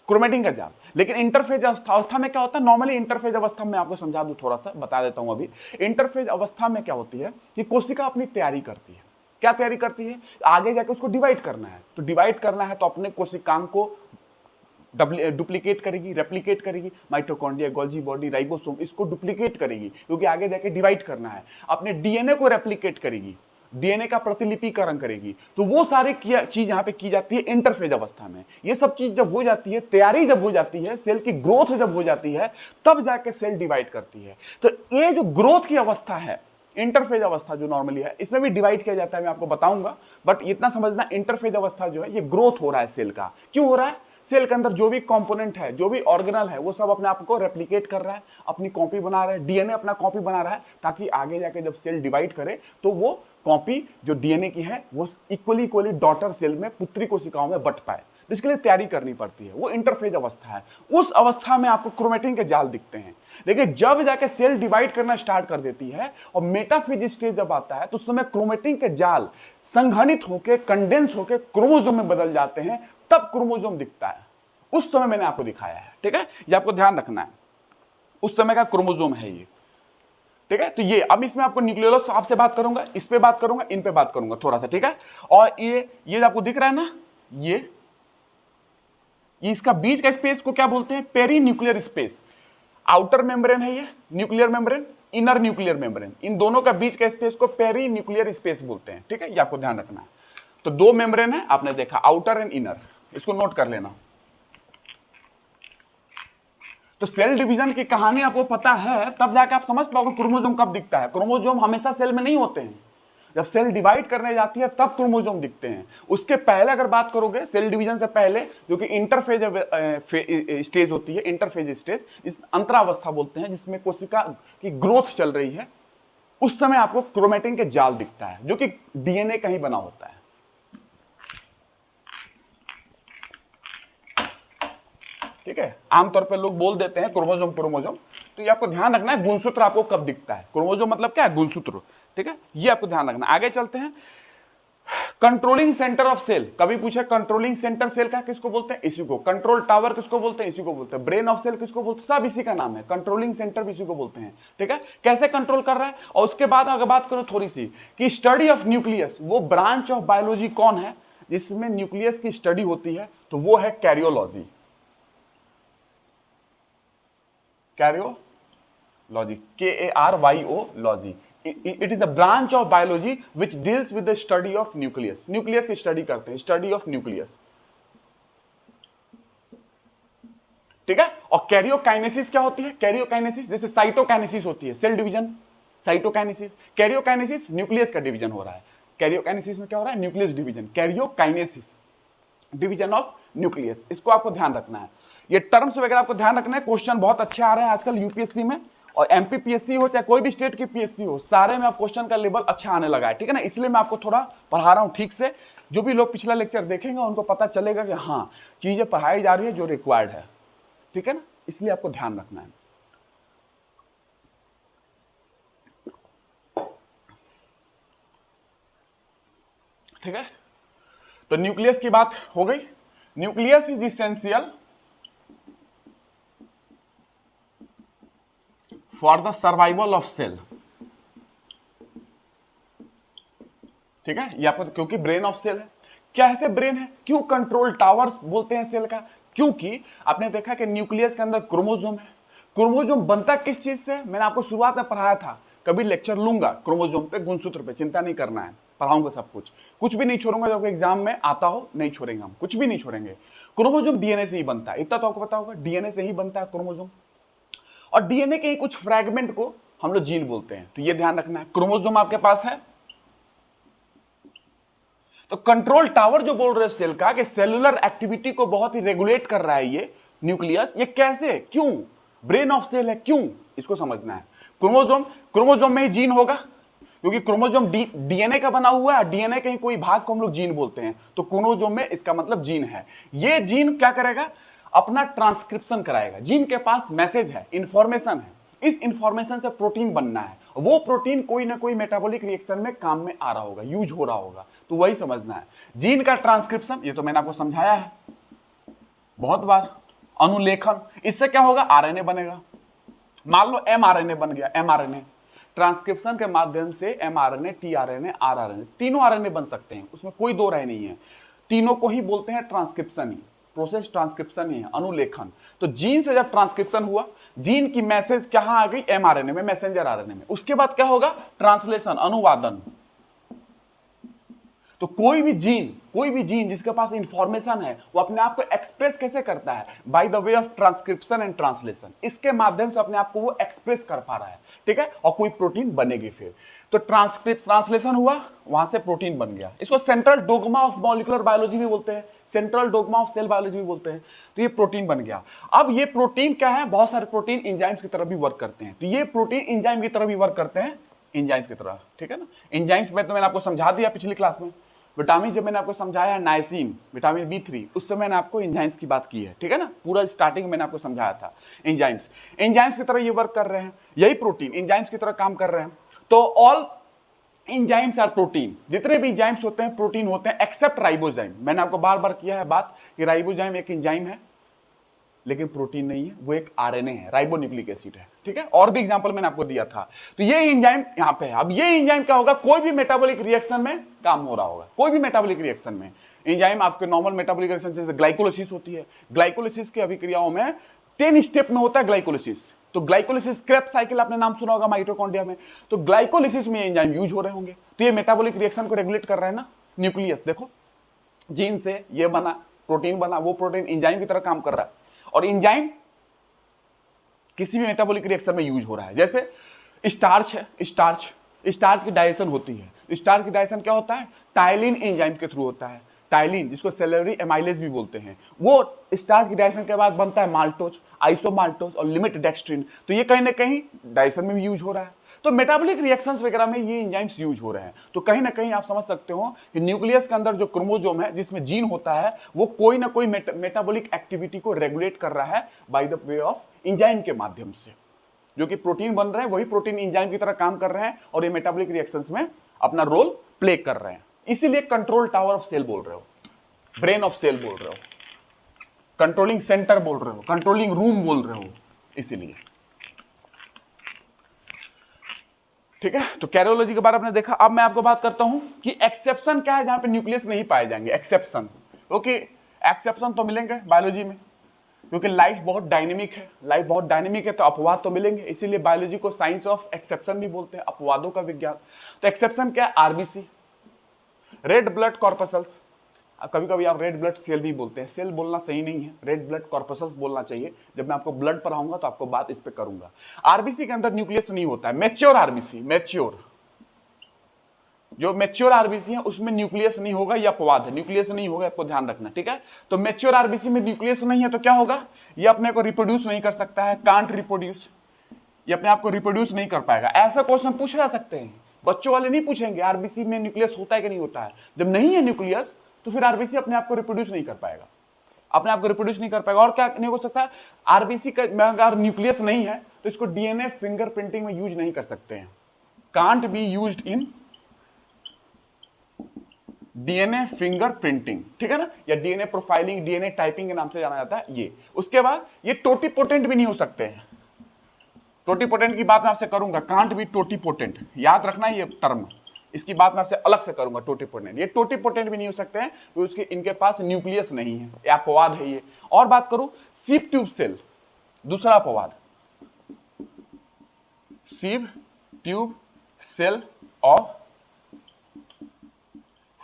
क्रोमैटिन का जाल। लेकिन इंटरफेज अवस्था में क्या होता है? नॉर्मली इंटरफेज अवस्था में आपको समझा दूं, थोड़ा सा बता देता हूं। अभी इंटरफेज अवस्था में क्या होती है कि कोशिका अपनी तैयारी करती है। क्या तैयारी करती है? आगे जाके उसको डिवाइड करना है। तो डिवाइड करना है तो अपने कोशिकांग को डुप्लीकेट करेगी, रेप्लिकेट करेगी, माइटोकॉन्ड्रिया, गोल्जी बॉडी, राइबोसोम इसको डुप्लीकेट करेगी क्योंकि आगे जाके डिवाइड करना है, अपने डीएनए को रेप्लिकेट करेगी, डीएनए का प्रतिलिपिकरण करेगी। तो वो सारी चीज यहाँ पे की जाती है इंटरफेज अवस्था में। ये सब चीज जब हो जाती है, तैयारी जब हो जाती है, सेल की ग्रोथ जब हो जाती है, तब जाके सेल डिवाइड करती है। तो ये जो ग्रोथ की अवस्था है, इंटरफेज अवस्था जो नॉर्मली है, इसमें भी डिवाइड किया जाता है, मैं आपको बताऊंगा, बट इतना समझना इंटरफेज अवस्था जो है ये ग्रोथ हो रहा है सेल का। क्यों हो रहा है? सेल के अंदर जो भी कंपोनेंट है, जो भी ऑर्गेनल है, वो सब अपने आप को रेप्लिकेट कर रहा है, अपनी कॉपी बना रहा है, डीएनए अपना कॉपी बना रहा है, ताकि आगे जाके जब सेल डिवाइड करे तो वो कॉपी जो डीएनए की है वो इक्वली डॉटर सेल में, पुत्री कोशिकाओं में बट पाए। तो इसके लिए तैयारी करनी पड़ती है, वो इंटरफेज अवस्था है। उस अवस्था में आपको क्रोमेटिन के जाल दिखते हैं। लेकिन जब जाके सेल डिवाइड करना स्टार्ट कर देती है और मेटाफेज स्टेज जब आता है, तो उस समय क्रोमेटिन के जाल संघनित होकर, कंडेंस होकर क्रोमोसोम में बदल जाते हैं, तब क्रोमोसोम दिखता है। उस समय मैंने आपको दिखाया है, ठीक है, ये आपको ध्यान रखना है, उस समय का क्रोमोसोम है ये, ठीक है। तो ये अब इसमें आपको न्यूक्लियोलस आपसे बात करूंगा, इस पे बात करूंगा, इन पे बात करूंगा थोड़ा सा, ठीक है। और ये आपको दिख रहा है ना, ये इसका बीच का स्पेस को क्या बोलते हैं? Perinuclear space. Outer membrane है ये, nuclear membrane, inner nuclear membrane, इन दोनों का बीच का स्पेस को पेरी न्यूक्लियर स्पेस बोलते हैं, ठीक है, ये आपको ध्यान रखना है। तो दो मेम्ब्रेन है, आपने देखा, आउटर एंड इनर, इसको नोट कर लेना। तो सेल डिवीजन की कहानी आपको पता है, तब जाके आप समझ पाओगे क्रोमोसोम कब दिखता है। क्रोमोसोम हमेशा सेल में नहीं होते हैं, जब सेल डिवाइड करने जाती है तब क्रोमोसोम दिखते हैं। उसके पहले अगर बात करोगे, सेल डिवीजन से पहले, जो कि इंटरफेज स्टेज होती है, इंटरफेज स्टेज, इस अंतरावस्था बोलते हैं, जिसमें कोशिका की ग्रोथ चल रही है, उस समय आपको क्रोमेटिन के जाल दिखता है, जो कि डीएनए का ही बना होता है, ठीक है। आमतौर पर लोग बोल देते हैं क्रोमोसोम क्रोमोसोम, तो ये आपको ध्यान रखना है, गुणसूत्र आपको कब दिखता है। क्रोमोसोम मतलब क्या है? गुणसूत्र, ठीक है, ये आपको ध्यान रखना। आगे चलते हैं, कंट्रोलिंग सेंटर ऑफ सेल। कभी पूछे कंट्रोलिंग सेंटर सेल का किसको बोलते हैं? इसी को। कंट्रोल टावर किसको बोलते हैं? इसी को बोलते हैं। ब्रेन ऑफ सेल किसको बोलते हैं? सब इसी का नाम है, कंट्रोलिंग सेंटर भी इसी को बोलते हैं, ठीक है। कैसे कंट्रोल कर रहा है? और उसके बाद अगर बात करो थोड़ी सी कि स्टडी ऑफ न्यूक्लियस, वो ब्रांच ऑफ बायोलॉजी कौन है जिसमें न्यूक्लियस की स्टडी होती है? तो वो है karyology. Karyology, KARYO logy. It is the branch of biology which deals with the study of nucleus. Nucleus की स्टडी करते हैं, स्टडी ऑफ न्यूक्लियस, ठीक है। और कैरियोकाइनेसिस क्या होती है? कैरियोकाइनेसिस जैसे साइटोकाइनेसिस होती है, cell division, cytokinesis. Karyokinesis nucleus का डिवीजन हो रहा है। कैरियोकाइनेसिस में क्या हो रहा है? Nucleus division. Karyokinesis division of nucleus, इसको आपको ध्यान रखना है। ये टर्म्स वगैरह आपको ध्यान रखना है, क्वेश्चन बहुत अच्छे आ रहे हैं आजकल यूपीएससी में, और एमपीपीएससी हो चाहे कोई भी स्टेट की पीएससी हो, सारे में आप क्वेश्चन का लेवल अच्छा आने लगा है, ठीक है ना। इसलिए मैं आपको थोड़ा पढ़ा रहा हूं ठीक से। जो भी लोग पिछला लेक्चर देखेंगे उनको पता चलेगा कि हाँ, चीजें पढ़ाई जा रही है जो रिक्वायर्ड है, ठीक है ना, इसलिए आपको ध्यान रखना है। ठीक है, तो न्यूक्लियस की बात हो गई। Nucleus is essential for the survival of cell, ठीक है, ये आपको, क्योंकि ब्रेन ऑफ सेल है। क्या ऐसे ब्रेन है? क्यों कंट्रोल टावर बोलते हैं सेल का? क्योंकि आपने देखा कि न्यूक्लियस के अंदर क्रोमोसोम है। क्रोमोसोम बनता किस चीज से? मैंने आपको शुरुआत में पढ़ाया था, कभी लेक्चर लूंगा क्रोमोसोम पे, गुणसूत्र पे, चिंता नहीं करना है, पढ़ाऊंगा सब कुछ, कुछ भी नहीं छोड़ूंगा, जब एग्जाम में आता हो नहीं छोड़ेंगे हम, कुछ भी नहीं छोड़ेंगे। क्रोमोसोम डीएनए से ही बनता है, इतना तो आपको पता होगा, डीएनए से ही बनता है क्रोमोसोम, और डीएनए के ही कुछ फ्रैगमेंट को हम लोग जीन बोलते हैं, तो ये ध्यान रखना है। क्रोमोसोम आपके पास है, तो कंट्रोल टावर जो बोल रहे हैं सेल का, कि सेलुलर एक्टिविटी को बहुत ही रेगुलेट कर रहा है ये न्यूक्लियस, ये कैसे, क्यों? ब्रेन ऑफ सेल है, क्यों? इसको समझना है। क्रोमोसोम में ही जीन होगा, क्योंकि क्रोमोसोम डीएनए का बना हुआ है, डीएनए के ही कोई भाग को हम लोग जीन बोलते हैं, तो क्रोमोसोम में इसका मतलब जीन है। ये जीन क्या करेगा? अपना ट्रांसक्रिप्शन कराएगा। जीन के पास मैसेज है, इंफॉर्मेशन है, इस इंफॉर्मेशन से प्रोटीन बनना है, वो प्रोटीन कोई ना कोई मेटाबॉलिक रिएक्शन में काम में आ रहा होगा, यूज हो रहा होगा, तो वही समझना है। जीन का ट्रांसक्रिप्शन, ये तो मैंने आपको समझाया है बहुत बार। अनुलेखन, इससे क्या होगा? आरएनए बनेगा। मान लो एमआरएनए बन गया, एमआरएनए ट्रांसक्रिप्शन के माध्यम से एमआरएनए, टीआरएनए, आरआरएनए, तीनों आरएनए बन सकते हैं, उसमें कोई दो राय नहीं है, तीनों को ही बोलते हैं ट्रांसक्रिप्शन ही। प्रोसेस ट्रांसक्रिप्शन ही है, अनुलेखन। तो जीन से जब ट्रांसक्रिप्शन हुआ, जीन की मैसेज कहां आ गई, एमआरएनए में, मैसेंजर आरएनए में। उसके बाद क्या होगा, ट्रांसलेशन, अनुवादन। तो कोई भी जीन जिसके पास इंफॉर्मेशन है वो अपने आप को एक्सप्रेस कैसे करता है, by the way of transcription and translation. इसके माध्यम से अपने आप को वो एक्सप्रेस कर पा रहा है, ठीक है, और कोई प्रोटीन बनेगी फिर। तो ट्रांसलेशन हुआ, वहां से प्रोटीन बन गया। इसको central dogma of molecular biology भी बोलते हैं, central dogma of cell biology भी बोलते हैं। तो ये प्रोटीन बन गया। अब ये प्रोटीन क्या है, बहुत सारे प्रोटीन एंजाइम्स की तरह भी वर्क करते हैं। तो ये प्रोटीन एंजाइम की तरह भी वर्क करते हैं, एंजाइम्स की तरह, ठीक है ना। एंजाइम्स में तो मैंने आपको समझा दिया पिछली क्लास में। विटामिन जब मैंने आपको समझाया है, नाइसिन, विटामिन B3, उस समय मैंने आपको एंजाइम्स की बात की है, ठीक है ना। पूरा स्टार्टिंग में मैंने आपको समझाया था। एंजाइम्स की तरह ये वर्क कर रहे हैं, यही प्रोटीन एंजाइम्स की तरह काम कर रहे हैं। तो ऑल एंजाइम्स आर प्रोटीन, जितने भी एंजाइम्स होते हैं प्रोटीन होते हैं, एक्सेप्ट राइबोजाइम। मैंने आपको बार बार किया है बात कि राइबोजाइम एक एंजाइम है लेकिन प्रोटीन नहीं है, वो एक आरएनए है, राइबोन्यूक्लिक एसिड है, ठीक है। और भी एग्जांपल मैंने आपको दिया था। तो ये एंजाइम यहां पे है। अब ये एंजाइम क्या होगा, कोई भी मेटाबॉलिक रिएक्शन में काम हो रहा होगा, कोई भी मेटाबॉलिक रिएक्शन में। एंजाइम आपके नॉर्मल मेटाबॉलिक रिएक्शन जैसे ग्लाइकोलिसिस होती है, ग्लाइकोलिसिस की अभिक्रियाओं में 10 स्टेप में होता है ग्लाइकोलिसिस। तो ग्लाइकोलिसिस क्रेब्स साइकिल आपने नाम सुना होगा माइटोकॉन्ड्रिया में। तो ग्लाइकोलिसिस में एंजाइम यूज हो रहे होंगे। तो ये मेटाबॉलिक रिएक्शन को रेगुलेट कर रहा है ना। न्यूक्लियस देखो, जीन से ये बना, प्रोटीन बना, वो प्रोटीन एंजाइम की तरह काम कर रहा है। और एंजाइम किसी भी मेटाबॉलिक रिएक्शन में यूज हो रहा है। जैसे स्टार्च है, स्टार्च की डाइजेशन होती है। स्टार्च की डाइजेशन क्या होता है, टाइलिन एंजाइम के थ्रू होता है। टाइलिन, जिसको सेलेरी एमाइलेज भी बोलते हैं, वो स्टार्च की डाइजेशन के बाद बनता है माल्टोज, आइसोमाल्टोज और लिमिट डेक्स्ट्रिन। तो ये कहीं ना कहीं डाइजेशन में भी यूज हो रहा है। तो मेटाबॉलिक रिएक्शंस वगैरह में ये एंजाइम्स यूज हो रहे हैं। तो कहीं ना कहीं आप समझ सकते हो कि न्यूक्लियस के अंदर जो क्रोमोसोम है, जिसमें जीन होता है, वो कोई ना कोई मेटाबॉलिक एक्टिविटी को रेगुलेट कर रहा है by the way of enzyme के माध्यम से। जो कि प्रोटीन बन रहे हैं, वही प्रोटीन एंजाइम की तरह काम कर रहे हैं और ये मेटाबॉलिक रिएक्शंस में अपना रोल प्ले कर रहे हैं। इसीलिए कंट्रोल टावर ऑफ सेल बोल रहे हो, ब्रेन ऑफ सेल बोल रहे हो, कंट्रोलिंग सेंटर बोल रहे हो, कंट्रोलिंग रूम बोल रहे हो, इसीलिए। ठीक है, तो कैरियोलॉजी के बारे में देखा। अब मैं आपको बात करता हूं कि एक्सेप्शन क्या है जहां पे न्यूक्लियस नहीं पाए जाएंगे। एक्सेप्शन, ओके, एक्सेप्शन तो मिलेंगे बायोलॉजी में, क्योंकि लाइफ बहुत डायनेमिक है। लाइफ बहुत डायनेमिक है तो अपवाद तो मिलेंगे, इसीलिए बायोलॉजी को साइंस ऑफ एक्सेप्शन भी बोलते हैं, अपवादों का विज्ञान। तो एक्सेप्शन क्या है, आरबीसी, रेड ब्लड कॉर्पसल्स। कभी कभी आप रेड ब्लड सेल भी बोलते हैं, सेल बोलना सही नहीं है, रेड ब्लड कॉर्पसल्स बोलना चाहिए। जब मैं आपको ब्लड पढ़ाऊंगा तो आपको बात इस पे करूंगा। आरबीसी के अंदर न्यूक्लियस नहीं होता है, मैच्योर आरबीसी, मैच्योर, जो मैच्योर आरबीसी है उसमें न्यूक्लियस नहीं होगा, या अपवाद है, न्यूक्लियस नहीं होगा, आपको ध्यान रखना, ठीक है। तो मैच्योर आरबीसी में न्यूक्लियस नहीं है तो क्या होगा, ये अपने को रिप्रोड्यूस नहीं कर सकता है, कांट रिप्रोड्यूस, ये अपने आप को रिप्रोड्यूस नहीं कर पाएगा। ऐसा क्वेश्चन पूछे जा सकते हैं, बच्चों वाले नहीं पूछेंगे आरबीसी में न्यूक्लियस होता है कि नहीं होता है। जब नहीं है न्यूक्लियस तो फिर आरबीसी अपने आप को रिप्रोड्यूस नहीं कर पाएगा, अपने आप को रिप्रोड्यूस नहीं कर पाएगा। और क्या नहीं हो सकता है, आरबीसी का अगर न्यूक्लियस नहीं है तो इसको डीएनए फिंगरप्रिंटिंग में यूज नहीं कर सकते हैं, can't be used in DNA fingerprinting, ठीक है ना, या डीएनए प्रोफाइलिंग, डीएनए टाइपिंग के नाम से जाना जाता है ये। उसके बाद ये टोटीपोटेंट भी नहीं हो सकते हैं। टोटीपोटेंट की बात मैं आपसे करूंगा, कांट बी टोटीपोटेंट, याद रखना ये टर्म, इसकी बात मैं आपसे अलग से करूंगा। टोटीपोटेंट, ये टोटीपोटेंट भी नहीं हो सकते हैं क्योंकि इनके पास न्यूक्लियस नहीं है, या अपवाद है ये। और बात करूं सीव ट्यूब सेल, दूसरा अपवाद, sieve tube cell of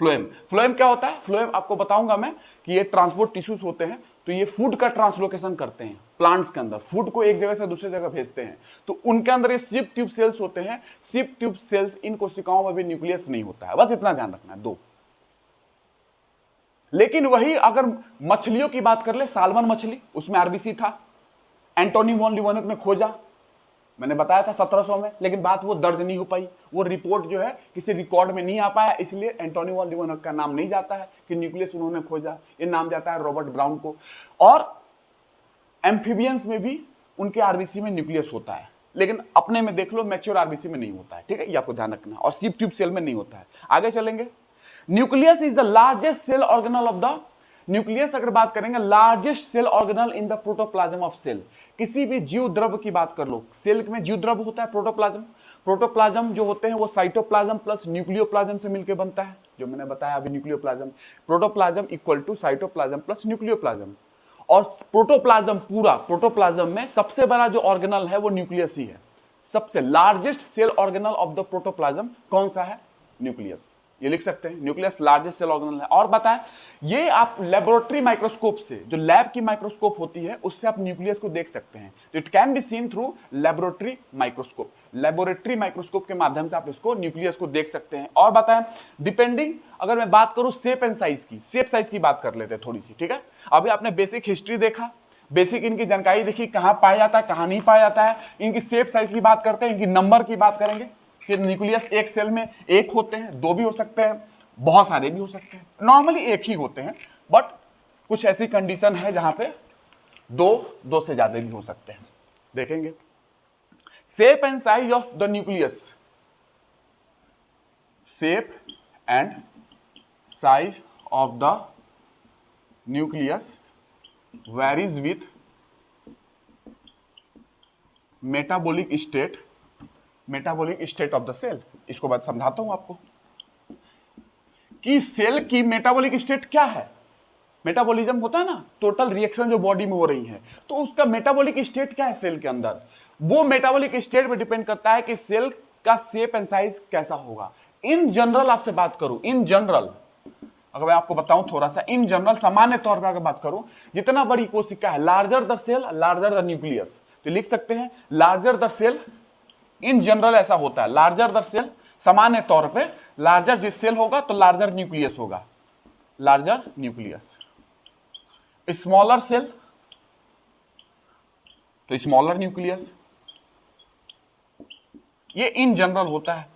phloem. Phloem क्या होता है, फ्लोएम आपको बताऊंगा मैं कि ये ट्रांसपोर्ट टिश्यूज होते हैं। तो ये फूड का ट्रांसलोकेशन करते हैं प्लांट्स के अंदर, फूड को एक जगह से दूसरी जगह भेजते हैं। तो उनके अंदर ये सिप ट्यूब सेल्स होते हैं। सिप ट्यूब सेल्स, इन कोशिकाओं में भी न्यूक्लियस नहीं होता है, बस इतना ध्यान रखना है, दो। लेकिन वही अगर मछलियों की बात कर ले, साल्मन मछली, उसमें आरबीसी था, एंटोनी वॉन लीवेनक ने खोजा, मैंने बताया था 1700 में, लेकिन बात वो दर्ज नहीं हो पाई, वो रिपोर्ट जो है किसी रिकॉर्ड में नहीं आ पाया, इसलिए एंटोनी वॉन लीवेनक का नाम नहीं जाता है कि न्यूक्लियस उन्होंने खोजा, ये नाम जाता है रॉबर्ट ब्राउन को। और एम्फीबियंस में भी उनके आरबीसी में न्यूक्लियस होता है, लेकिन अपने में देख लो मैच्योर आरबीसी में नहीं होता है, ठीक है, ये आपको ध्यान रखना। और सीप ट्यूब सेल में नहीं होता है। आगे चलेंगे, nucleus is the largest cell organelle of the, nucleus अगर बात करेंगे largest cell organelle in the protoplasm of cell. किसी भी जीव द्रव्य की बात कर लो, सेल में जीव द्रव्य होता है प्रोटोप्लाज्म, प्रोटोप्लाज्म जो होते हैं वो साइटोप्लाज्म प्लस न्यूक्लियोप्लाज्म से मिलकर बनता है, जो मैंने बताया अभी nucleoplasm, protoplasm equal to cytoplasm plus nucleoplasm. और प्रोटोप्लाज्म, पूरा प्रोटोप्लाज्म में सबसे बड़ा जो ऑर्गेनल है वो न्यूक्लियस ही है। सबसे largest cell organelle of the protoplasm कौन सा है? न्यूक्लियस। ये लिख सकते हैं, न्यूक्लियस लार्जेस्ट सेल ऑर्गेनल है। और बताएं, ये आप लेबोरेटरी माइक्रोस्कोप से, जो लैब की माइक्रोस्कोप होती है, उससे आप न्यूक्लियस को देख सकते हैं। तो it can be seen through laboratory microscope. Laboratory microscope के माध्यम से आप इसको, न्यूक्लियस को देख सकते हैं। और बताएं, डिपेंडिंग, अगर मैं बात करूं शेप एंड साइज की, शेप साइज की बात कर लेते हैं थोड़ी सी, ठीक है। अभी आपने बेसिक हिस्ट्री देखा, बेसिक इनकी जानकारी देखी, कहां पाया जाता है, कहां नहीं पाया जाता है। इनकी शेप साइज की बात करते हैं, इनकी नंबर की बात करेंगे कि न्यूक्लियस एक सेल में एक होते हैं, दो भी हो सकते हैं, बहुत सारे भी हो सकते हैं। नॉर्मली एक ही होते हैं, बट कुछ ऐसी कंडीशन है जहां पे दो से ज्यादा भी हो सकते हैं, देखेंगे। Shape and size of the nucleus, shape and size of the nucleus varies with metabolic state, metabolic state of the cell. इसको बात समझाता हूं आपको कि सेल की मेटाबॉलिक स्टेट क्या है। मेटाबॉलिज्म होता है ना, टोटल रिएक्शन जो बॉडी में हो रही है, तो उसका मेटाबॉलिक स्टेट क्या है सेल के अंदर। वो मेटाबॉलिक स्टेट पे डिपेंड करता है कि सेल का शेप एंड साइज कैसा होगा। इन जनरल आपसे बात करूं, इन जनरल अगर मैं आपको बताऊं थोड़ा सा, इन जनरल सामान्य तौर पर अगर बात करूं, जितना बड़ी कोशिका है, larger the cell larger the nucleus, तो लिख सकते हैं larger the cell, in general ऐसा होता है, लार्जर द सेल, सामान्य तौर पे लार्जर जिस सेल होगा तो लार्जर न्यूक्लियस होगा, लार्जर न्यूक्लियस। स्मॉलर सेल तो स्मॉलर न्यूक्लियस, ये इन जनरल होता है,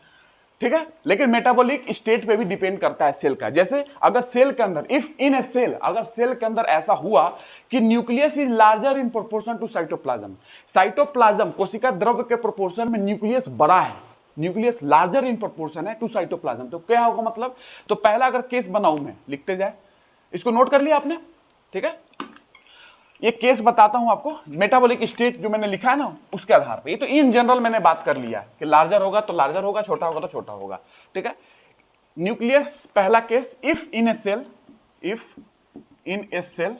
ठीक है। लेकिन मेटाबॉलिक स्टेट पे भी डिपेंड करता है सेल का। जैसे अगर सेल के अंदर, इफ इन ए सेल, अगर सेल के अंदर ऐसा हुआ कि nucleus is larger in proportion to cytoplasm, cytoplasm कोशिका द्रव्य के प्रोपोर्शन में न्यूक्लियस बड़ा है, न्यूक्लियस लार्जर इन प्रोपोर्शन है टू साइटोप्लाज्म, तो क्या होगा मतलब। तो पहला अगर केस बनाऊं मैं, लिखते जाए, इसको नोट कर लिया आपने, ठीक है। ये केस बताता हूं आपको, मेटाबॉलिक स्टेट जो मैंने लिखा है ना उसके आधार पे। ये तो इन जनरल मैंने बात कर लिया कि लार्जर होगा तो लार्जर होगा, छोटा होगा तो छोटा होगा, ठीक है। न्यूक्लियस पहला case, if in a cell, if in a cell,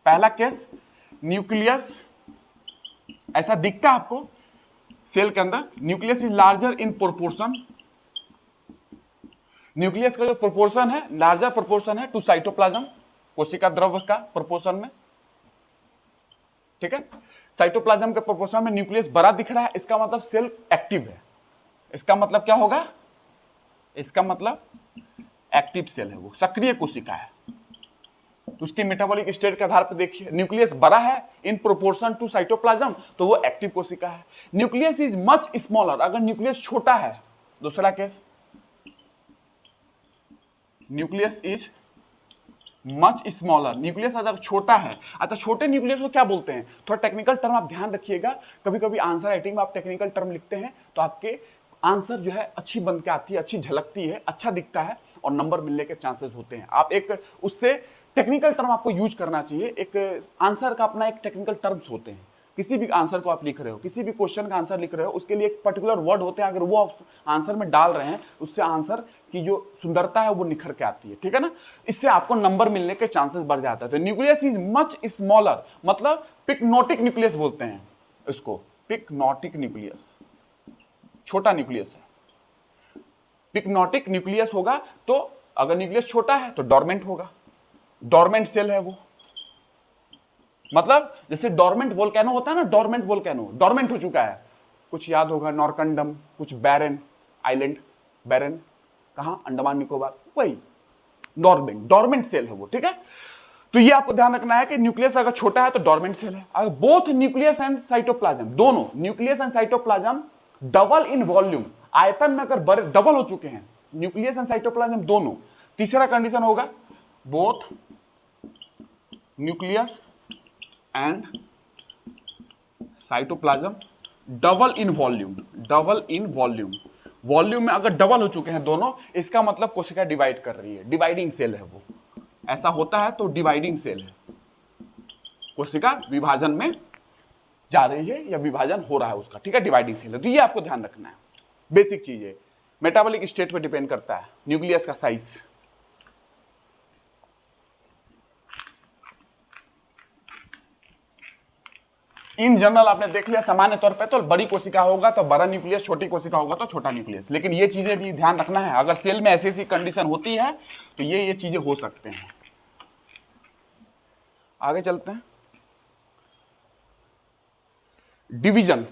पहला केस न्यूक्लियस ऐसा दिखता है आपको सेल के अंदर, nucleus is larger in proportion, nucleus का जो प्रोपोर्शन है लार्जर प्रोपोर्शन है टू साइटोप्लाज्म, कोशिका द्रव्य का प्रोपोर्शन में, ठीक है। साइटोप्लाज्म के प्रोपोर्शन में न्यूक्लियस बड़ा दिख रहा है, इसका मतलब सेल एक्टिव है। इसका मतलब क्या होगा, इसका मतलब एक्टिव सेल है, वो सक्रिय कोशिका है। तो उसकी मेटाबॉलिक स्टेट के आधार पर देखिए, न्यूक्लियस बड़ा है इन प्रोपोर्शन टू साइटोप्लाज्म, तो वो एक्टिव कोशिका है। न्यूक्लियस इज मच स्मॉलर, अगर न्यूक्लियस छोटा है, दूसरा case, nucleus is much smaller, nucleus अगर छोटा है। अच्छा, छोटे न्यूक्लियस को क्या बोलते हैं, थोड़ा टेक्निकल टर्म आप ध्यान रखिएगा, कभी कभी आंसर राइटिंग में आप टेक्निकल टर्म लिखते हैं तो आपके आंसर जो है अच्छी बन के आती है, अच्छी झलकती है, अच्छा दिखता है और नंबर मिलने के चांसेस होते हैं। आप एक उससे टेक्निकल टर्म आपको यूज करना चाहिए। एक आंसर का अपना एक टेक्निकल टर्म्स होते हैं, किसी भी आंसर को आप लिख रहे हो, किसी भी क्वेश्चन का आंसर लिख रहे हो, उसके लिए एक पर्टिकुलर वर्ड होते हैं, अगर वो आप आंसर में डाल रहे हैं उससे आंसर की जो सुंदरता है वो निखर के आती है, ठीक है ना। इससे आपको नंबर मिलने के चांसेस बढ़ जाता है। तो न्यूक्लियस इज मच स्मॉलर, मतलब पिक्नोटिक न्यूक्लियस बोलते हैं इसको, पिक्नोटिक न्यूक्लियस, छोटा न्यूक्लियस है। पिक्नोटिक न्यूक्लियस होगा तो अगर न्यूक्लियस छोटा है तो डोरमेंट होगा, डोरमेंट सेल है वो, मतलब जैसे डोरमेंट वोल्केनो होता है ना, डोरमेंट वोल्केनो डोरमेंट हो चुका है, कुछ याद होगा, नॉरकंडम, कुछ बैरन आइलैंड, बैरन कहां, अंडमान निकोबार, वही डोरमेंट, डोरमेंट सेल है वो, ठीक है। तो ये आपको ध्यान रखना है कि न्यूक्लियस अगर छोटा है तो डोरमेंट सेल है। अगर बोथ न्यूक्लियस एंड साइटोप्लाज्म, दोनों nucleus and cytoplasm double in volume, आयतन में अगर बड़े डबल हो चुके हैं न्यूक्लियस एंड साइटोप्लाज्म दोनों, तीसरा कंडीशन होगा both nucleus and cytoplasm double in volume, double in volume, volume में अगर डबल हो चुके हैं दोनों, इसका मतलब कोशिका डिवाइड कर रही है, डिवाइडिंग सेल है वो। ऐसा होता है तो डिवाइडिंग सेल है, कोशिका विभाजन में जा रही है या विभाजन हो रहा है उसका, ठीक है, डिवाइडिंग सेल है। तो ये आपको ध्यान रखना है, बेसिक चीज है। मेटाबॉलिक स्टेट पे डिपेंड करता है न्यूक्लियस का साइज। इन जनरल आपने देख लिया सामान्य तौर पे तो बड़ी कोशिका होगा तो बड़ा न्यूक्लियस, छोटी कोशिका होगा तो छोटा न्यूक्लियस, लेकिन ये चीजें भी ध्यान रखना है, अगर सेल में ऐसी ऐसी कंडीशन होती है तो ये चीजें हो सकते हैं। आगे चलते हैं। डिवीजन,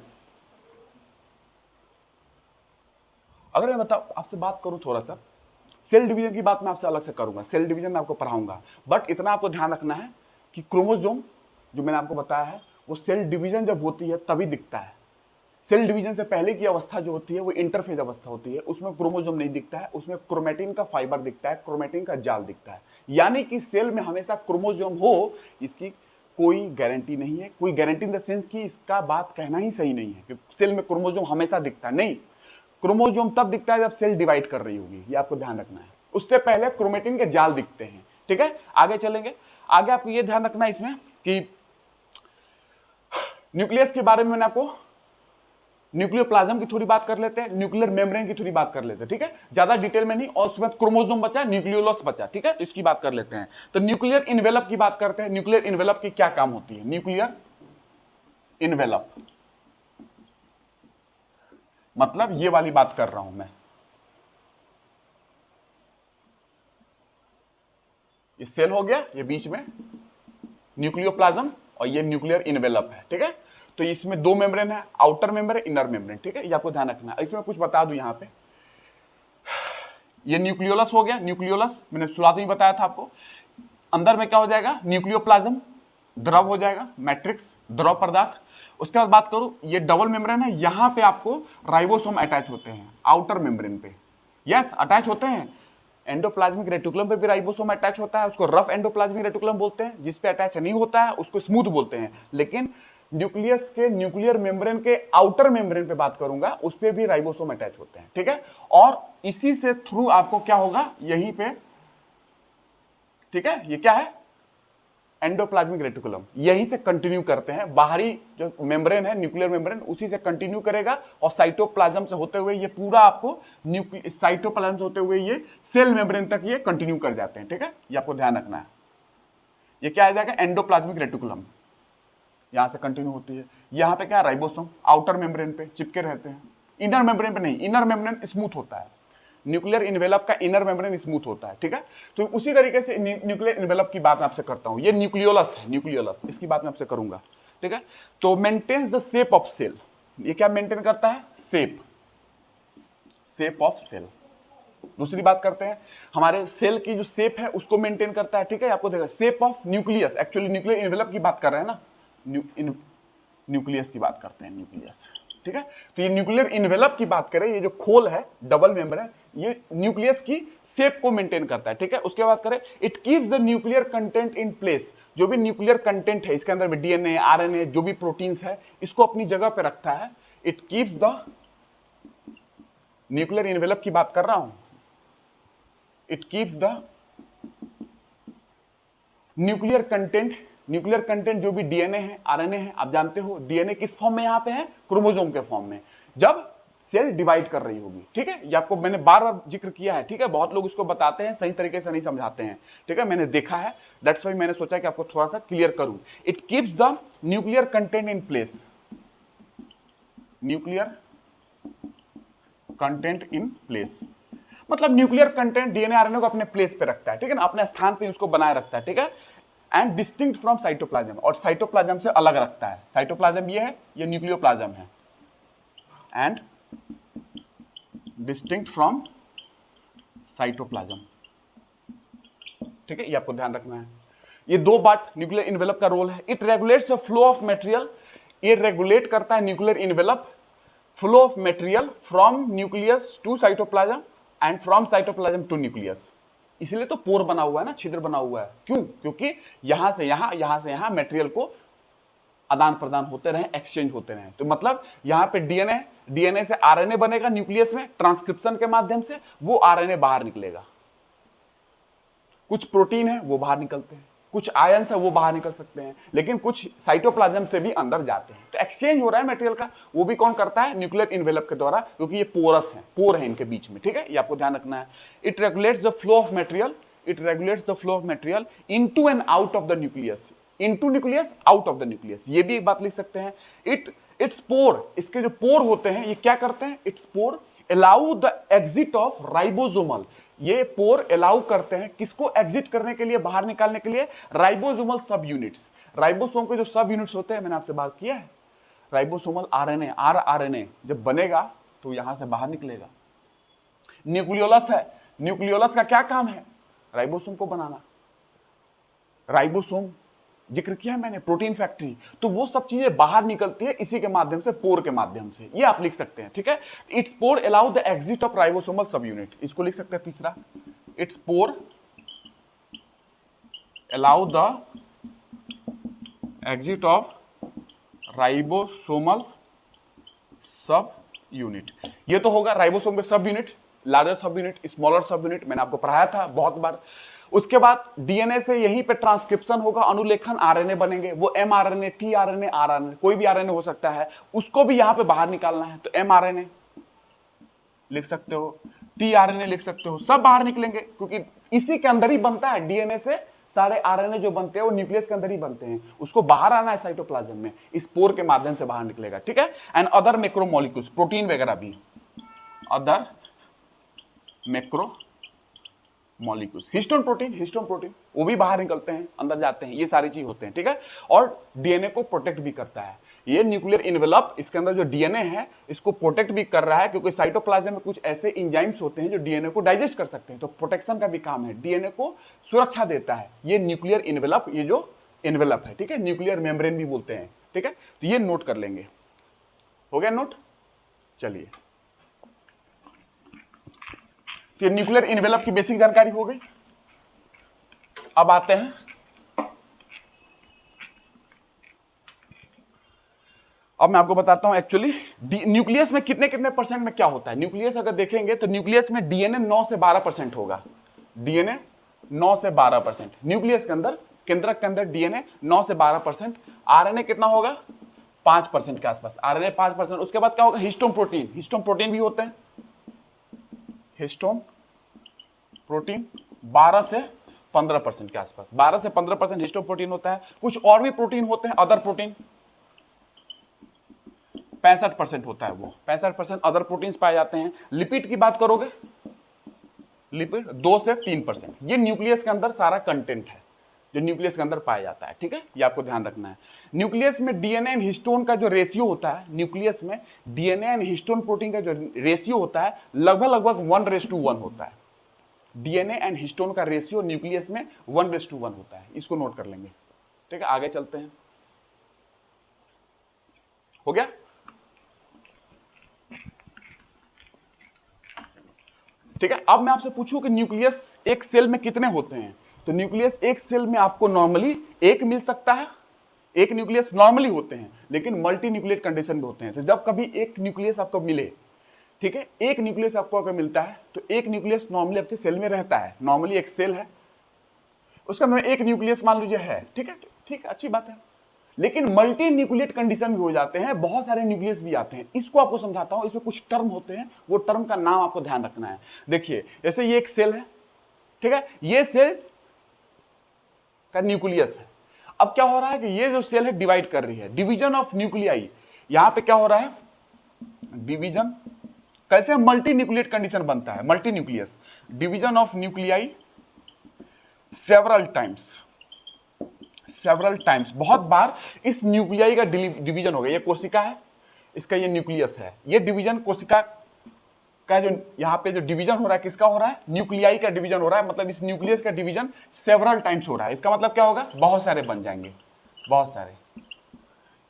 अगर मैं बताऊं आपसे बात करूं थोड़ा सा, सेल डिवीजन की बात मैं आपसे अलग से करूंगा, सेल डिवीजन मैं आपको पढ़ाऊंगा, बट इतना आपको ध्यान रखना है कि क्रोमोसोम जो मैंने आपको बताया है वो सेल डिवीजन जब होती है तभी दिखता है। सेल डिवीजन से पहले की अवस्था जो होती है वो इंटरफेज अवस्था होती है, उसमें क्रोमोसोम नहीं दिखता है, उसमें क्रोमेटिन का फाइबर दिखता है, क्रोमेटिन का जाल दिखता है। यानी कि सेल में हमेशा क्रोमोसोम हो इसकी कोई गारंटी नहीं है, कोई गारंटी इन द सेंस कि इसका बात कहना ही सही नहीं है कि सेल में क्रोमोसोम हमेशा दिखता है, नहीं। क्रोमोसोम तब दिखता है जब सेल डिवाइड कर रही होगी, ये आपको ध्यान रखना है। उससे पहले क्रोमेटिन के जाल दिखते हैं, ठीक है। आगे चलेंगे, आगे आपको ये ध्यान रखना है इसमें कि न्यूक्लियस के बारे में मैंने आपको न्यूक्लियोप्लाज्म की थोड़ी बात कर लेते हैं, न्यूक्लियर मेम्ब्रेन की थोड़ी बात कर लेते हैं, ठीक है, ज्यादा डिटेल में नहीं। और उसके बाद क्रोमोसोम बचा, न्यूक्लियोलस बचा, ठीक है, तो इसकी बात कर लेते हैं। तो न्यूक्लियर इन्वेलप की बात करते हैं। न्यूक्लियर इन्वेलप की क्या काम होती है? न्यूक्लियर इन्वेलप मतलब ये वाली बात कर रहा हूं मैं, ये सेल हो गया, ये बीच में न्यूक्लियोप्लाज्म और ये न्यूक्लियर इन्वेलप है, ठीक है। तो इसमें दो मेम्ब्रेन है, आउटर मेम्ब्रेन, इनर मेम्ब्रेन, ठीक है, ये आपको ध्यान रखना है। इसमें कुछ बता दूं यहां पे, ये न्यूक्लियोलस हो गया, न्यूक्लियोलस मैंने शुरुआत में बताया था आपको। अंदर में क्या हो जाएगा? न्यूक्लियोप्लाज्म, द्रव हो जाएगा, मैट्रिक्स, द्रव पदार्थ। उसके बाद बात करूं, ये डबल मेम्ब्रेन है, यहां पे आपको राइबोसोम अटैच होते हैं आउटर मेम्ब्रेन पे, यस अटैच होते हैं। एंडोप्लाज्मिक रेटिकुलम पे भी राइबोसोम अटैच होता है, उसको रफ एंडोप्लाज्मिक रेटिकुलम बोलते हैं। जिस पे अटैच नहीं होता है उसको स्मूथ बोलते हैं। लेकिन न्यूक्लियस के न्यूक्लियर मेम्ब्रेन के आउटर मेम्ब्रेन पे बात करूंगा, उस पे भी राइबोसोम अटैच होते हैं, ठीक है। और इसी से थ्रू आपको क्या होगा यहीं पे, ठीक है, ये क्या है? एंडोप्लाज्मिक रेटिकुलम, यहीं से कंटिन्यू करते हैं। बाहरी जो मेम्ब्रेन है न्यूक्लियर मेम्ब्रेन, उसी से कंटिन्यू करेगा और साइटोप्लाज्म से होते हुए ये पूरा आपको साइटोप्लाज्म से होते हुए ये सेल मेम्ब्रेन तक ये कंटिन्यू कर जाते हैं, ठीक है, ये आपको ध्यान रखना है। ये क्या आ जाएगा? एंडोप्लाज्मिक रेटिकुलम, यहां से कंटिन्यू होती है। यहां पे क्या? राइबोसोम आउटर मेम्ब्रेन पे चिपके रहते हैं, इनर मेम्ब्रेन पे नहीं, इनर मेम्ब्रेन स्मूथ होता है। न्यूक्लियर इन्वेलप का इनर मेम्ब्रेन स्मूथ होता है, ठीक है। तो उसी तरीके से न्यूक्लियर इन्वेलप की बात मैं आपसे करता हूं। ये न्यूक्लियोलस है, न्यूक्लियोलस, इसकी बात मैं आपसे करूंगा, ठीक है। तो maintains the shape of cell, ये क्या मेंटेन करता है? Shape of cell. दूसरी बात करते हैं, हमारे सेल की जो शेप है उसको मेंटेन करता है, ठीक है। आपको देखा shape of nucleus, actually nuclear envelope की बात कर रहे हैं ना, न्यूक्लियस की बात करते हैं, न्यूक्लियस, ठीक है। तो ये न्यूक्लियर इन्वेलप की बात करें, ये जो खोल है डबल मेंबर है, ये न्यूक्लियस की शेप को मेंटेन करता है, ठीक है। उसके बाद करें, it keeps the nuclear content in place, जो भी न्यूक्लियर कंटेंट है इसके अंदर में डीएनए, आरएनए, जो भी प्रोटीन्स है, इसको अपनी जगह पे रखता है। It keeps the nuclear envelope की बात कर रहा हूं, it keeps the nuclear content जो भी डीएनए है, आरएनए है, आप जानते हो डीएनए किस फॉर्म में यहां पे है? क्रोमोसोम के फॉर्म में, जब सेल डिवाइड कर रही होगी, ठीक है। ये आपको मैंने बार बार जिक्र किया है, ठीक है। बहुत लोग इसको बताते हैं, सही तरीके से नहीं समझाते हैं, ठीक है, मैंने देखा है, दैट्स व्हाई मैंने सोचा कि आपको थोड़ा सा क्लियर करूं। It keeps the nuclear content in place, nuclear content in place मतलब न्यूक्लियर कंटेंट डीएनए आरएनए को अपने प्लेस पे रखता है, ठीक है ना, अपने स्थान पे उसको बनाए रखता है, ठीक है। एंड डिस्टिंक्ट फ्रॉम साइटोप्लाज्म, और साइटोप्लाज्म से अलग रखता है। साइटोप्लाज्म ये है, ये न्यूक्लियोप्लाज्म है, एंड डिस्टिंक्ट फ्रॉम साइटोप्लाज्म, ठीक है, ये आपको ध्यान रखना है। ये दो बात न्यूक्लियर इन्वेलप का रोल है। It regulates the flow of material, ये रेगुलेट करता है nuclear envelope flow of material from nucleus to cytoplasm and from cytoplasm to nucleus. इसलिए तो पोर बना हुआ है ना, छिद्र बना हुआ है। क्यों? क्योंकि यहां से यहां मटेरियल को आदान प्रदान होते रहे, एक्सचेंज होते रहे। तो मतलब यहां पे डीएनए से आरएनए बनेगा न्यूक्लियस में, ट्रांसक्रिप्शन के माध्यम से वो आरएनए बाहर निकलेगा। कुछ प्रोटीन है वो बाहर निकलते हैं, कुछ आयंस है वो बाहर निकल सकते हैं, लेकिन कुछ साइटोप्लाज्म से भी अंदर जाते हैं। तो एक्सचेंज हो रहा है मटेरियल का, वो भी कौन करता है? न्यूक्लियर इन्वेलप के द्वारा, क्योंकि ये पोरस है, पोर है इनके बीच में, ठीक है, ये आपको ध्यान रखना है। It regulates the flow of material, it regulates the flow of material into and out of the nucleus, into nucleus, out of the nucleus, ये भी एक बात लिख सकते हैं। इट्स पोर, इसके जो पोर होते हैं ये क्या करते हैं, its pore allow the exit of ribosomal, ये पोर अलाउ करते हैं किसको एग्जिट करने के लिए, बाहर निकालने के लिए, राइबोसोमल सब यूनिट्स। राइबोसोम के जो सब यूनिट्स होते हैं मैंने आपसे बात किया है, राइबोसोमल आरएनए, आरएनए जब बनेगा तो यहां से बाहर निकलेगा। न्यूक्लियोलस है, न्यूक्लियोलस का क्या काम है, राइबोसोम को बनाना। राइबोसोम जिक्र किया है मैंने, प्रोटीन फैक्ट्री, तो वो सब चीजें बाहर निकलती है इसी के माध्यम से, पोर के माध्यम से, ये आप लिख सकते हैं, ठीक है। Its pore allow the exit of ribosomal subunit, इसको लिख सकते हैं तीसरा, its pore allow the exit of ribosomal subunit. ये तो होगा राइबोसोम के subunit, larger subunit, smaller subunit, मैंने आपको पढ़ाया था बहुत बार। उसके बाद डीएनए से यहीं पे ट्रांसक्रिप्शन होगा, अनुलेखन, आरएनए बनेंगे, वो एमआरएनए, टीआरएनए, आरएनए, कोई भी आरएनए हो सकता है, उसको भी यहां पे बाहर निकालना है, तो एमआरएनए लिख सकते हो, टीआरएनए लिख सकते हो, सब बाहर निकलेंगे क्योंकि इसी के अंदर ही बनता है। डीएनए से सारे आरएनए जो बनते हैं वो न्यूक्लियस के अंदर ही बनते हैं, उसको बाहर आना है साइटोप्लाज्म में, इस पोर के माध्यम से बाहर निकलेगा, ठीक है। एंड अदर मैक्रोमोलिक्यूल्स, प्रोटीन वगैरह भी, other macro molecules, histone protein वो भी बाहर निकलते हैं, अंदर जाते हैं, ये सारी चीज होते हैं, ठीक है। और डीएनए को प्रोटेक्ट भी करता है, ये न्यूक्लियर इन्वेलप, इसके अंदर जो डीएनए है इसको प्रोटेक्ट भी कर रहा है, क्योंकि साइटोप्लाज्म में कुछ ऐसे एंजाइम्स होते हैं जो डीएनए को डाइजेस्ट कर सकते हैं, तो प्रोटेक्शन का भी काम है, डीएनए को सुरक्षा देता है ये न्यूक्लियर इन्वेलप, ये जो इन्वेलप है, ठीक है, न्यूक्लियर मेम्ब्रेन भी बोलते हैं, ठीक है। तो ये नोट कर लेंगे, हो गया नोट। चलिए, तो न्यूक्लियर इन्वेलप की बेसिक जानकारी हो गई। अब आते हैं अब मैं आपको बताता हूं एक्चुअली न्यूक्लियस में कितने कितने परसेंट में क्या होता है। न्यूक्लियस अगर देखेंगे तो न्यूक्लियस में डीएनए 9 से 12% होगा, डीएनए 9 से 12%, न्यूक्लियस के अंदर, केंद्रक के अंदर डीएनए 9 से 12%, आरएनए कितना होगा 5% के आसपास, आरएनए 5%। उसके बाद क्या होगा, हिस्टोन प्रोटीन भी होते हैं, हिस्टोन प्रोटीन 12 से 15% के आसपास, 12 से 15% हिस्टोन प्रोटीन होता है। कुछ और भी प्रोटीन होते हैं, अदर प्रोटीन 65% होता है, वो 65% अदर प्रोटीन्स पाए जाते हैं। लिपिड की बात करोगे, लिपिड 2 से 3%, ये न्यूक्लियस के अंदर सारा कंटेंट है जो न्यूक्लियस के अंदर पाया जाता है, ठीक है, ये आपको ध्यान रखना है। न्यूक्लियस में डीएनए एंड हिस्टोन का जो रेशियो होता है, न्यूक्लियस में डीएनए एंड हिस्टोन प्रोटीन का जो रेशियो होता है लगभग 1:1 होता है। डीएनए एंड हिस्टोन का रेशियो न्यूक्लियस में 1:1 होता है, इसको नोट कर लेंगे, ठीक है। आगे चलते हैं, हो गया। ठीक है, अब मैं आपसे पूछूं कि न्यूक्लियस एक सेल में कितने होते हैं, तो न्यूक्लियस एक सेल में आपको नॉर्मली एक मिल सकता है, एक न्यूक्लियस नॉर्मली होते हैं, लेकिन मल्टी न्यूक्लिएट कंडीशन में होते हैं। तो जब कभी एक न्यूक्लियस आपको मिले, ठीक है, एक न्यूक्लियस आपको अगर मिलता है तो एक न्यूक्लियस नॉर्मली आपके सेल में रहता है, नॉर्मली एक सेल है उसका अंदर एक न्यूक्लियस मान लीजिए है, ठीक है, ठीक, अच्छी बात है। लेकिन मल्टी न्यूक्लिएट कंडीशन भी हो जाते हैं, बहुत सारे न्यूक्लियस भी आते हैं, इसको आपको समझाता हूं, इसमें कुछ टर्म होते हैं, वो टर्म का नाम आपको ध्यान रखना है। देखिए, जैसे ये एक सेल है, ठीक है, ये सेल का न्यूक्लियस है। अब क्या हो रहा है कि ये जो सेल है डिवाइड कर रही है, डिवीजन ऑफ न्यूक्लियाई, यहां पे क्या हो रहा है, डिवीजन, कैसे मल्टी न्यूक्लिएट कंडीशन बनता है, multi nucleus, division of nuclei several times, बहुत बार इस न्यूक्लियाई का डिवीजन हो गया। ये कोशिका है, इसका ये न्यूक्लियस है, ये डिवीजन कोशिका का जो यहाँ पे जो डिवीजन हो रहा है, किसका हो रहा है, न्यूक्लियाई का डिवीजन हो रहा है, मतलब इस न्यूक्लियस का डिवीजन सेवरल टाइम्स हो रहा है। इसका मतलब क्या होगा, बहुत सारे बन जाएंगे, बहुत सारे,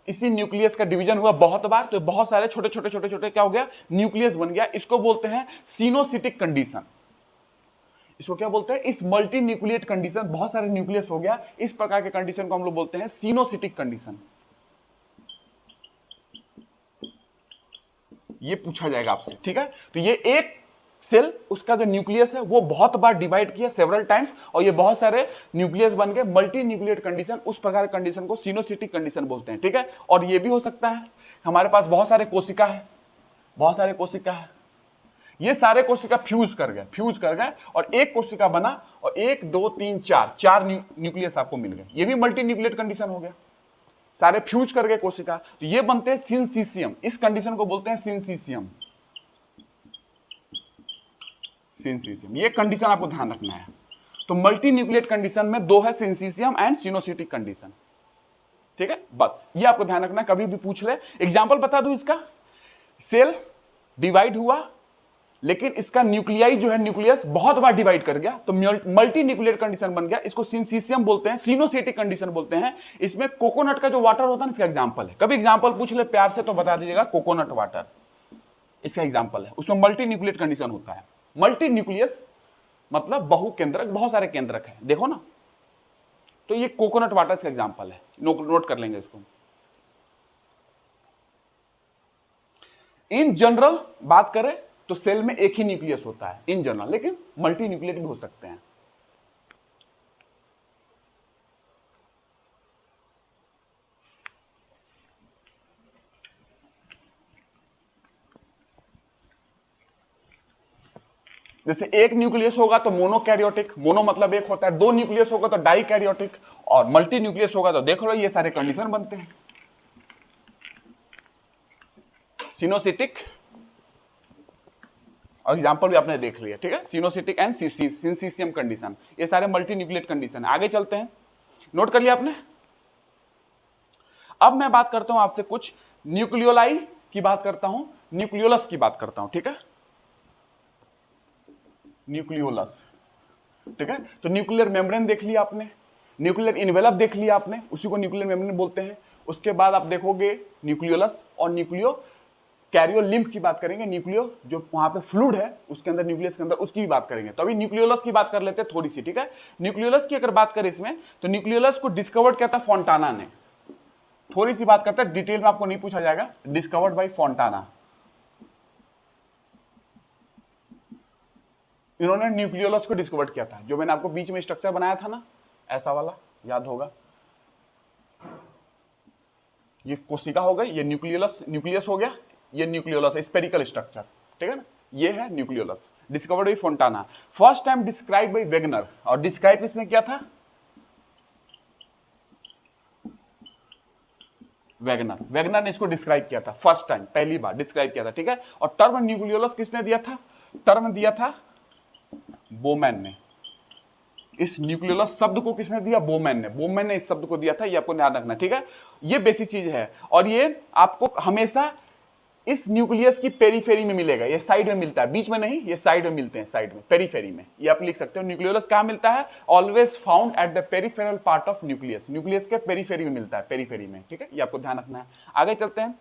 इसी न्यूक्लियस का डिवीजन हुआ बहुत बार, तो बहुत सारे छोटे छोटे क्या हो गया, न्यूक्लियस बन गया। इसको बोलते हैं सिनोसिटिक कंडीशन, इसको क्या बोलते हैं, इस मल्टी न्यूक्लिएट कंडीशन, बहुत सारे न्यूक्लियस हो गया, इस प्रकार के कंडीशन को हम लोग बोलते हैं सिनोसिटिक कंडीशन। ये पूछा जाएगा आपसे, ठीक है। तो ये एक सेल, उसका जो न्यूक्लियस है वो बहुत बार डिवाइड किया सेवरल टाइम्स, और ये बहुत सारे न्यूक्लियस बन गए, मल्टी न्यूक्लिएट कंडीशन, उस प्रकार के कंडीशन को सिनोसिटिक कंडीशन बोलते हैं, ठीक है। और ये भी हो सकता है हमारे पास बहुत सारे कोशिका है, बहुत सारे कोशिका है, ये सारे कोशिका फ्यूज कर गए और एक कोशिका बना और 1 2 3 4 4 न्यूक्लियस आपको मिल गए। ये भी मल्टी न्यूक्लिएट कंडीशन हो गया, सारे फ्यूज कर गए कोशिका, तो ये बनते हैं सिंसीसियम। इस कंडीशन को बोलते हैं सिंसीसियम। सिंसीसियम, ये कंडीशन आपको ध्यान रखना है। तो मल्टी न्यूक्लिएट कंडीशन में दो है, सिंसीसियम एंड सिनोसिटिक कंडीशन। ठीक है, बस ये आपको ध्यान रखना, कभी भी पूछ ले। एग्जांपल बता दूं इसका, सेल डिवाइड हुआ लेकिन इसका न्यूक्लियाई जो है, न्यूक्लियस बहुत बार डिवाइड कर गया, तो मल्टी न्यूक्लिएट कंडीशन बन गया। इसको सिंसीसियम बोलते हैं, सिनोसिटिक कंडीशन बोलते हैं। इसमें कोकोनट का जो वाटर होता है ना, इसका एग्जांपल है। कभी एग्जांपल पूछ ले प्यार से तो बता दीजिएगा, कोकोनट वाटर इसका एग्जांपल है। उसमें मल्टी न्यूक्लिएट कंडीशन होता है। मल्टी न्यूक्लियस मतलब बहुकेंद्रक, बहुत सारे केंद्रक है, देखो ना। तो ये कोकोनट वाटर का एग्जांपल है, नोट कर लेंगे इसको। इन जनरल बात करें तो सेल में एक ही न्यूक्लियस होता है इन जनरल, लेकिन मल्टी न्यूक्लिएट भी हो सकते हैं। जैसे एक न्यूक्लियस होगा तो मोनोकैरियोटिक, मोनो मतलब एक होता है, दो न्यूक्लियस होगा तो डाइकैरियोटिक, और मल्टी न्यूक्लियस होगा तो देख लो ये सारे कंडीशन बनते हैं। सिनोसिटिक और एग्जांपल भी आपने देख लिया, ठीक है। सिनोसिटिक एंड सिंसीसियम कंडीशन, ये सारे मल्टी न्यूक्लिएट कंडीशन। आगे चलते हैं, नोट कर लिया आपने। अब मैं बात करता हूं आपसे कुछ न्यूक्लियोलाई की बात करता हूं, न्यूक्लियोलस की बात करता हूं, ठीक है। न्यूक्लियोलस, ठीक है। तो न्यूक्लियर मेम्ब्रेन देख लिया आपने, न्यूक्लियर इन्वेलप देख लिया आपने, उसी को न्यूक्लियर मेम्ब्रेन बोलते हैं। उसके बाद आप देखोगे न्यूक्लियोलस और न्यूक्लियो कैरियोलिम्फ की बात करेंगे। न्यूक्लियो जो वहां पे फ्लूइड है उसके अंदर, न्यूक्लियस के अंदर, उसकी भी बात करेंगे। तो अभी न्यूक्लियोलस की बात कर लेते हैं थोड़ी सी, ठीक है। न्यूक्लियोलस की अगर बात करें इसमें, तो न्यूक्लियोलस को डिस्कवर्ड किया था फोंटाना ने। थोड़ी सी बात करते हैं, डिटेल में आपको नहीं पूछा जाएगा। डिस्कवर्ड बाय फोंटाना, इन्होंने न्यूक्लियोलस को डिस्कवर किया था। जो मैंने आपको बीच में स्ट्रक्चर बनाया था ना, ऐसा वाला, याद होगा। ये कोशिका हो गई, ये न्यूक्लियस हो गया, ये न्यूक्लियोलस स्पेरिकल स्ट्रक्चर, ठीक है ना। ये है nucleolus, discovered by Fontana, first time describe by Wagner. और डिस्क्राइब किसने किया था? वेगनर ने इसको डिस्क्राइब किया था फर्स्ट टाइम, पहली बार डिस्क्राइब किया था, ठीक है। और टर्म न्यूक्लियोलस किसने दिया था? टर्म दिया था बोमैन ने। इस न्यूक्लियोलस शब्द को किसने दिया? बोमैन ने इस शब्द को दिया था, ये आपको ध्यान रखना, ठीक है। ये बेसिक चीज है, और ये आपको हमेशा इस न्यूक्लियस की पेरीफेरी में मिलेगा। ये साइड में मिलता है, बीच में नहीं, ये साइड में मिलते हैं, साइड में, पेरीफेरी में। ये आप लिख सकते हो, न्यूक्लियोलस कहां मिलता है? Always found at the peripheral part of nucleus. Nucleus के पेरीफेरी में मिलता है, पेरीफेरी में, ठीक है। ये आपको ध्यान रखना है। आगे चलते हैं।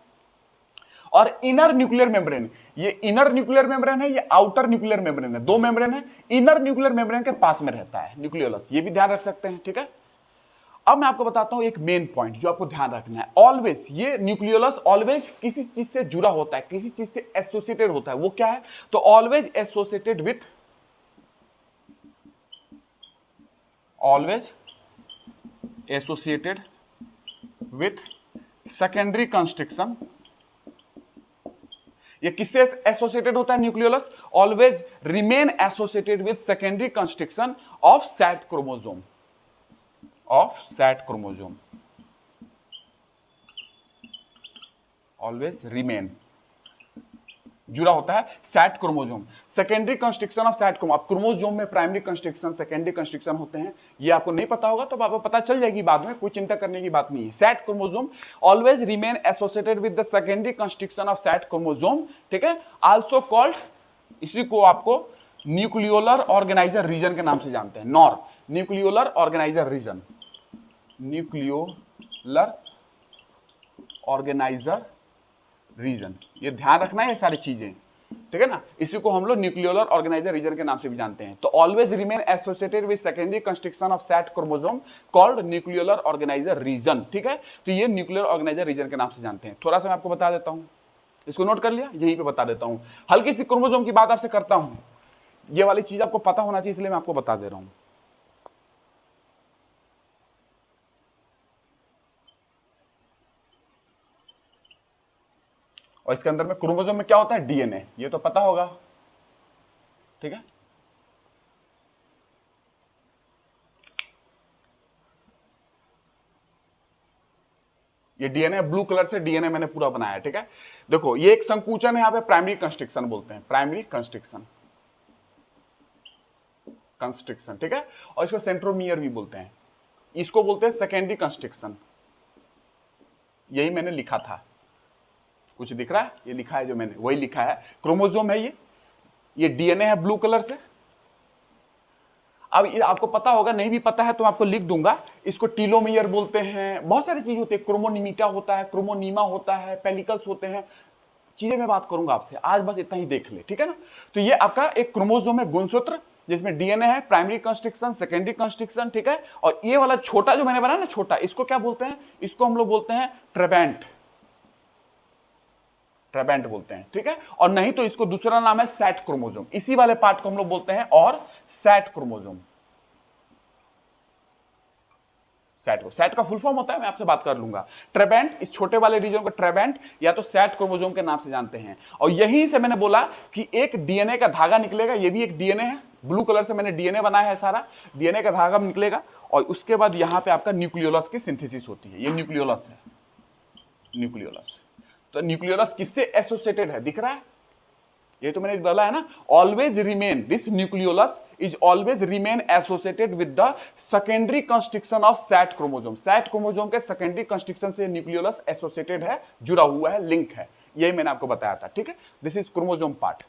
और इनर न्यूक्लियर मेम्ब्रेन, ये इनर न्यूक्लियर मेम्ब्रेन है, ये आउटर न्यूक्लियर मेम्ब्रेन है, दो मेम्ब्रेन है। इनर न्यूक्लियर मेम्ब्रेन के पास में रहता है न्यूक्लियोलस, ये भी ध्यान रख सकते हैं, ठीक है। अब मैं आपको बताता हूं एक मेन पॉइंट जो आपको ध्यान रखना है। ऑलवेज ये न्यूक्लियोलस ऑलवेज किसी चीज से जुड़ा होता है, किसी चीज से एसोसिएटेड होता है। वो क्या है? तो always associated with, always associated with secondary constriction. ये किससे एसोसिएटेड होता है nucleolus? Always remain associated with secondary construction of SAT chromosome, of SAT chromosome. Always remain जुड़ा होता है set chromosome, secondary construction of SAT chromosome. Chromosome में primary constriction, secondary constriction होते हैं। ये आपको नहीं पता होगा तो आपको पता चल जाएगी बाद में, कोई चिंता करने की बात नहीं है। Set chromosome always remain associated with the secondary construction of SAT chromosome, ठीक है। आल्सो कॉल्ड, इसी को आपको न्यूक्लियोलर ऑर्गेनाइजर रीजन के नाम से जानते हैं। NOR nucleolar organizer region, nucleolar organizer region, ये ध्यान रखना है ये सारी चीजें, ठीक है ना। इसी को हम लोग न्यूक्लियोलर ऑर्गेनाइजर रीजन के नाम से भी जानते हैं। तो always remain associated with secondary construction of SAT chromosome called nucleolar organizer region, ठीक है। तो ये न्यूक्लियोलर ऑर्गेनाइजर रीजन के नाम से जानते हैं। थोड़ा सा मैं आपको बता देता हूं, इसको नोट कर लिया, यहीं पे बता देता हूं। हल्की सी क्रोमोसोम की बात आपसे करता हूं, ये वाली चीज आपको पता होना चाहिए, इसलिए मैं आपको बता दे रहा हूं। और इसके अंदर में क्रोमोसोम में क्या होता है? डीएनए, ये तो पता होगा। ठीक है। ये डीएनए ब्लू कलर से डीएनए मैंने पूरा बनाया है, ठीक है। देखो ये एक संकुचन है, यहाँ पे प्राइमरी कंस्ट्रक्शन बोलते हैं, प्राइमरी कंस्ट्रक्शन, कंस्ट्रक्शन, ठीक है। और इसको सेंट्रोमियर भी बोलते हैं, इसको बोलते हैं सेकेंडरी कंस्ट्रक्शन। यही मैंने लिखा था, कुछ दिख रहा है, ये लिखा है जो मैंने वही लिखा है, क्रोमोसोम है ये डीएनए है ब्लू कलर से। अब ये आपको पता होगा, नहीं भी पता है तो आपको लिख दूंगा, इसको टीलोमियर बोलते हैं, बहुत सारी चीज होती है, क्रोमोनिमिटा होता है, क्रोमोनीमा होता है, पेलिकल्स होते हैं, चीजें मैं बात करूंगा आपसे, आज बस इतना ही देख ले, ठीक है ना। तो ये आपका एक क्रोमोसोम है, गुणसूत्र, जिसमें डीएनए है, प्राइमरी कंस्ट्रक्शन, सेकेंडरी कंस्ट्रक्शन, ठीक है। और ये वाला छोटा जो मैंने बनाया ना छोटा, इसको क्या बोलते हैं, इसको हम लोग बोलते हैं ट्रेबेंट, ट्रेबेंट बोलते हैं, ठीक है। और नहीं तो इसको दूसरा नाम है सैट क्रोमोसोम, इसी वाले पार्ट को हम लोग बोलते हैं और सैट क्रोमोसोम। सैट का फुल फॉर्म होता है, मैं आपसे बात कर लूंगा। ट्रेबेंट, इस छोटे वाले रीजन को ट्रेबेंट या तो सैट क्रोमोसोम के नाम से जानते हैं। और यहीं से मैंने बोला कि एक डीएनए का धागा निकलेगा, ये भी एक डीएनए है, ब्लू कलर से मैंने डीएनए बनाया है सारा, डीएनए का धागा निकलेगा और उसके बाद यहां पे आपका न्यूक्लियोलस की सिंथेसिस होती है, ये न्यूक्लियोलस है, न्यूक्लियोलस। तो न्यूक्लियोलस किससे एसोसिएटेड है, दिख रहा है, ये तो मैंने डाला है ना, always remain, this nucleolus is always remain associated with the secondary construction of SAT chromosome. SAT chromosome के सेकेंडरी कंस्ट्रक्शन से न्यूक्लियोलस एसोसिएटेड है, जुड़ा हुआ है, लिंक है, यही मैंने आपको बताया था, ठीक है। This is chromosome part.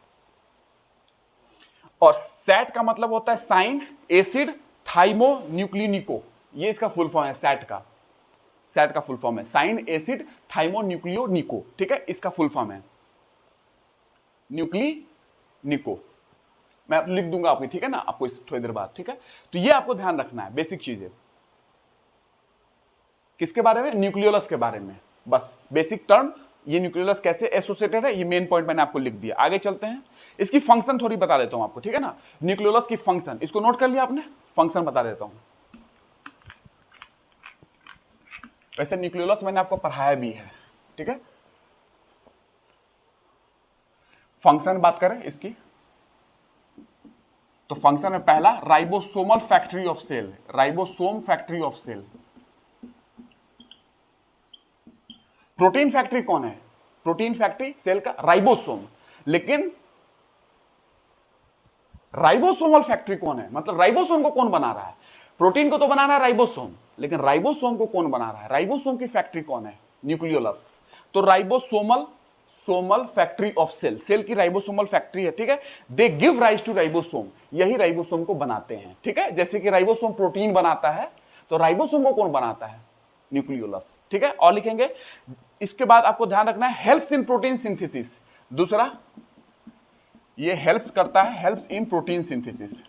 और सैट का मतलब होता है साइन एसिड थाइमो न्यूक्लिनिको, ये इसका फुल फॉर्म है सैट का। सैट का फुल फॉर्म है साइन एसिड थाइमो न्यूक्लियोनिको, ठीक है, इसका फुल फॉर्म है न्यूक्लिनिको। मैं आप लिख दूंगा आपको, ठीक है ना, आपको इस थोड़ी देर बाद, ठीक है। तो ये आपको ध्यान रखना है, बेसिक चीजें किसके बारे में, न्यूक्लियोलस के बारे में, बस बेसिक टर्म, ये न्यूक्लियोलस कैसे एसोसिएटेड है, ये मेन पॉइंट मैंने आपको लिख दिया। आगे चलते हैं, इसकी फंक्शन थोड़ी बता देता हूं आपको, ठीक है ना। न्यूक्लियोलस की फंक्शन, इसको नोट कर लिया आपने, फंक्शन बता देता हूं। वैसे न्यूक्लियोलस मैंने आपको पढ़ाया भी है, ठीक है। फंक्शन बात करें इसकी, तो फंक्शन में पहला ribosomal factory of cell, ribosome factory of cell. Protein factory कौन है, प्रोटीन फैक्ट्री सेल का राइबोसोम, लेकिन राइबोसोमल फैक्ट्री कौन है, मतलब राइबोसोम को कौन बना रहा है, प्रोटीन को तो बना रहा है राइबोसोम, लेकिन राइबोसोम को कौन बना रहा है, राइबोसोम की फैक्ट्री कौन है, न्यूक्लियोलस। तो ribosomal factory of cell, cell की राइबोसोमल फैक्ट्री है, ठीक है। They give rise to ribosome, यही राइबोसोम को बनाते हैं, ठीक है। जैसे कि राइबोसोम प्रोटीन बनाता है, तो राइबोसोम को कौन बनाता है, न्यूक्लियोलस, ठीक है। और लिखेंगे, इसके बाद आपको ध्यान रखना है हेल्प्स इन प्रोटीन सिंथेसिस, दूसरा ये हेल्प्स करता है, helps in protein synthesis,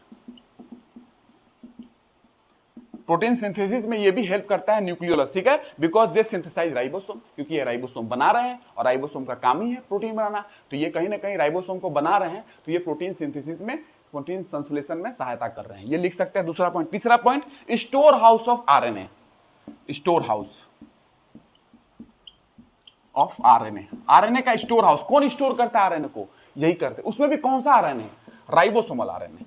protein synthesis में ये भी हेल्प करता है न्यूक्लियोलस, ठीक है, बिकॉज दे सिंथेसाइज राइबोसोम, क्योंकि ये राइबोसोम बना रहे हैं और राइबोसोम का काम ही है प्रोटीन बनाना, तो ये कहीं ना कहीं राइबोसोम को बना रहे हैं, तो ये प्रोटीन सिंथेसिस में, प्रोटीन संश्लेषण में सहायता कर रहे हैं, ये लिख सकते हैं दूसरा पॉइंट। तीसरा point, store house of RNA, store house of RNA, RNA का स्टोर हाउस, कौन स्टोर करता है आरएनए को, यही करते हैं। उसमें भी कौन सा आरएनए, राइबोसोमल आरएनए,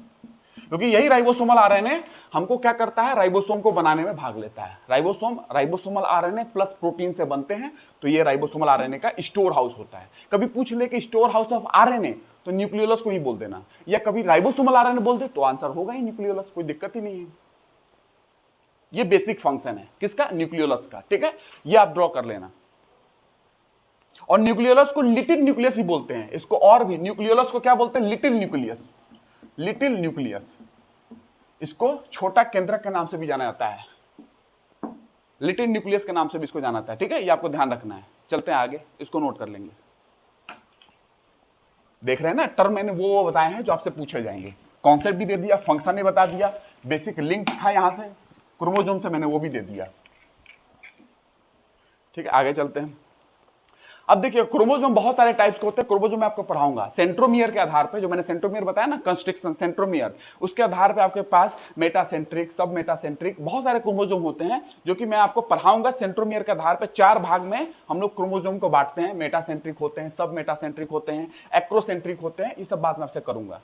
क्योंकि यही राइबोसोमल आरएनए हमको क्या करता है, राइबोसोम को बनाने में भाग लेता है। राइबोसोमल आरएनए प्लस प्रोटीन से बनते हैं, तो ये राइबोसोमल आरएनए का स्टोर हाउस होता है। कभी पूछ ले कि स्टोर हाउस ऑफ आरएनए, तो न्यूक्लियोलस को ही बोल देना, या कभी राइबोसोमल आरएनए बोल दे तो आंसर होगा ही न्यूक्लियोलस, कोई दिक्कत ही नहीं है। ये बेसिक फंक्शन है किसका, न्यूक्लियोलस का, ठीक है, ये आप ड्रॉ कर लेना। और न्यूक्लियोलस को लिटिल न्यूक्लियस भी बोलते हैं, इसको और भी, न्यूक्लियोलस को क्या बोलते हैं, लिटिल न्यूक्लियस, लिटिल न्यूक्लियस, इसको छोटा केंद्रक के नाम से भी जाना जाता है, लिटिल न्यूक्लियस के नाम से भी इसको जाना जाता है, ठीक है, ये आपको ध्यान रखना है। चलते हैं आगे, इसको नोट कर लेंगे। देख रहे हैं ना, टर्म मैंने वो बताए हैं जो आपसे पूछे जाएंगे, कॉन्सेप्ट भी दे दिया, फंक्शन ने बता दिया, बेसिक लिंक था यहां से क्रोमोसोम से, मैंने वो भी दे दिया, ठीक है। आगे चलते हैं। अब देखिए क्रोमोसोम बहुत सारे टाइप्स के होते हैं, क्रोमोसोम मैं आपको पढ़ाऊंगा सेंट्रोमियर के आधार पे, जो मैंने सेंट्रोमियर बताया ना, कंस्ट्रक्शन सेंट्रोमियर, उसके आधार पे आपके पास मेटासेंट्रिक, सब मेटासेंट्रिक, बहुत सारे क्रोमोसोम होते हैं जो कि मैं आपको पढ़ाऊंगा। सेंट्रोमियर के आधार पे 4 भाग में हम लोग क्रोमोसोम को बांटते हैं, मेटासेंट्रिक होते हैं, सब मेटासेंट्रिक होते हैं, एक्रोसेंट्रिक होते हैं, ये सब बात मैं आपसे करूंगा।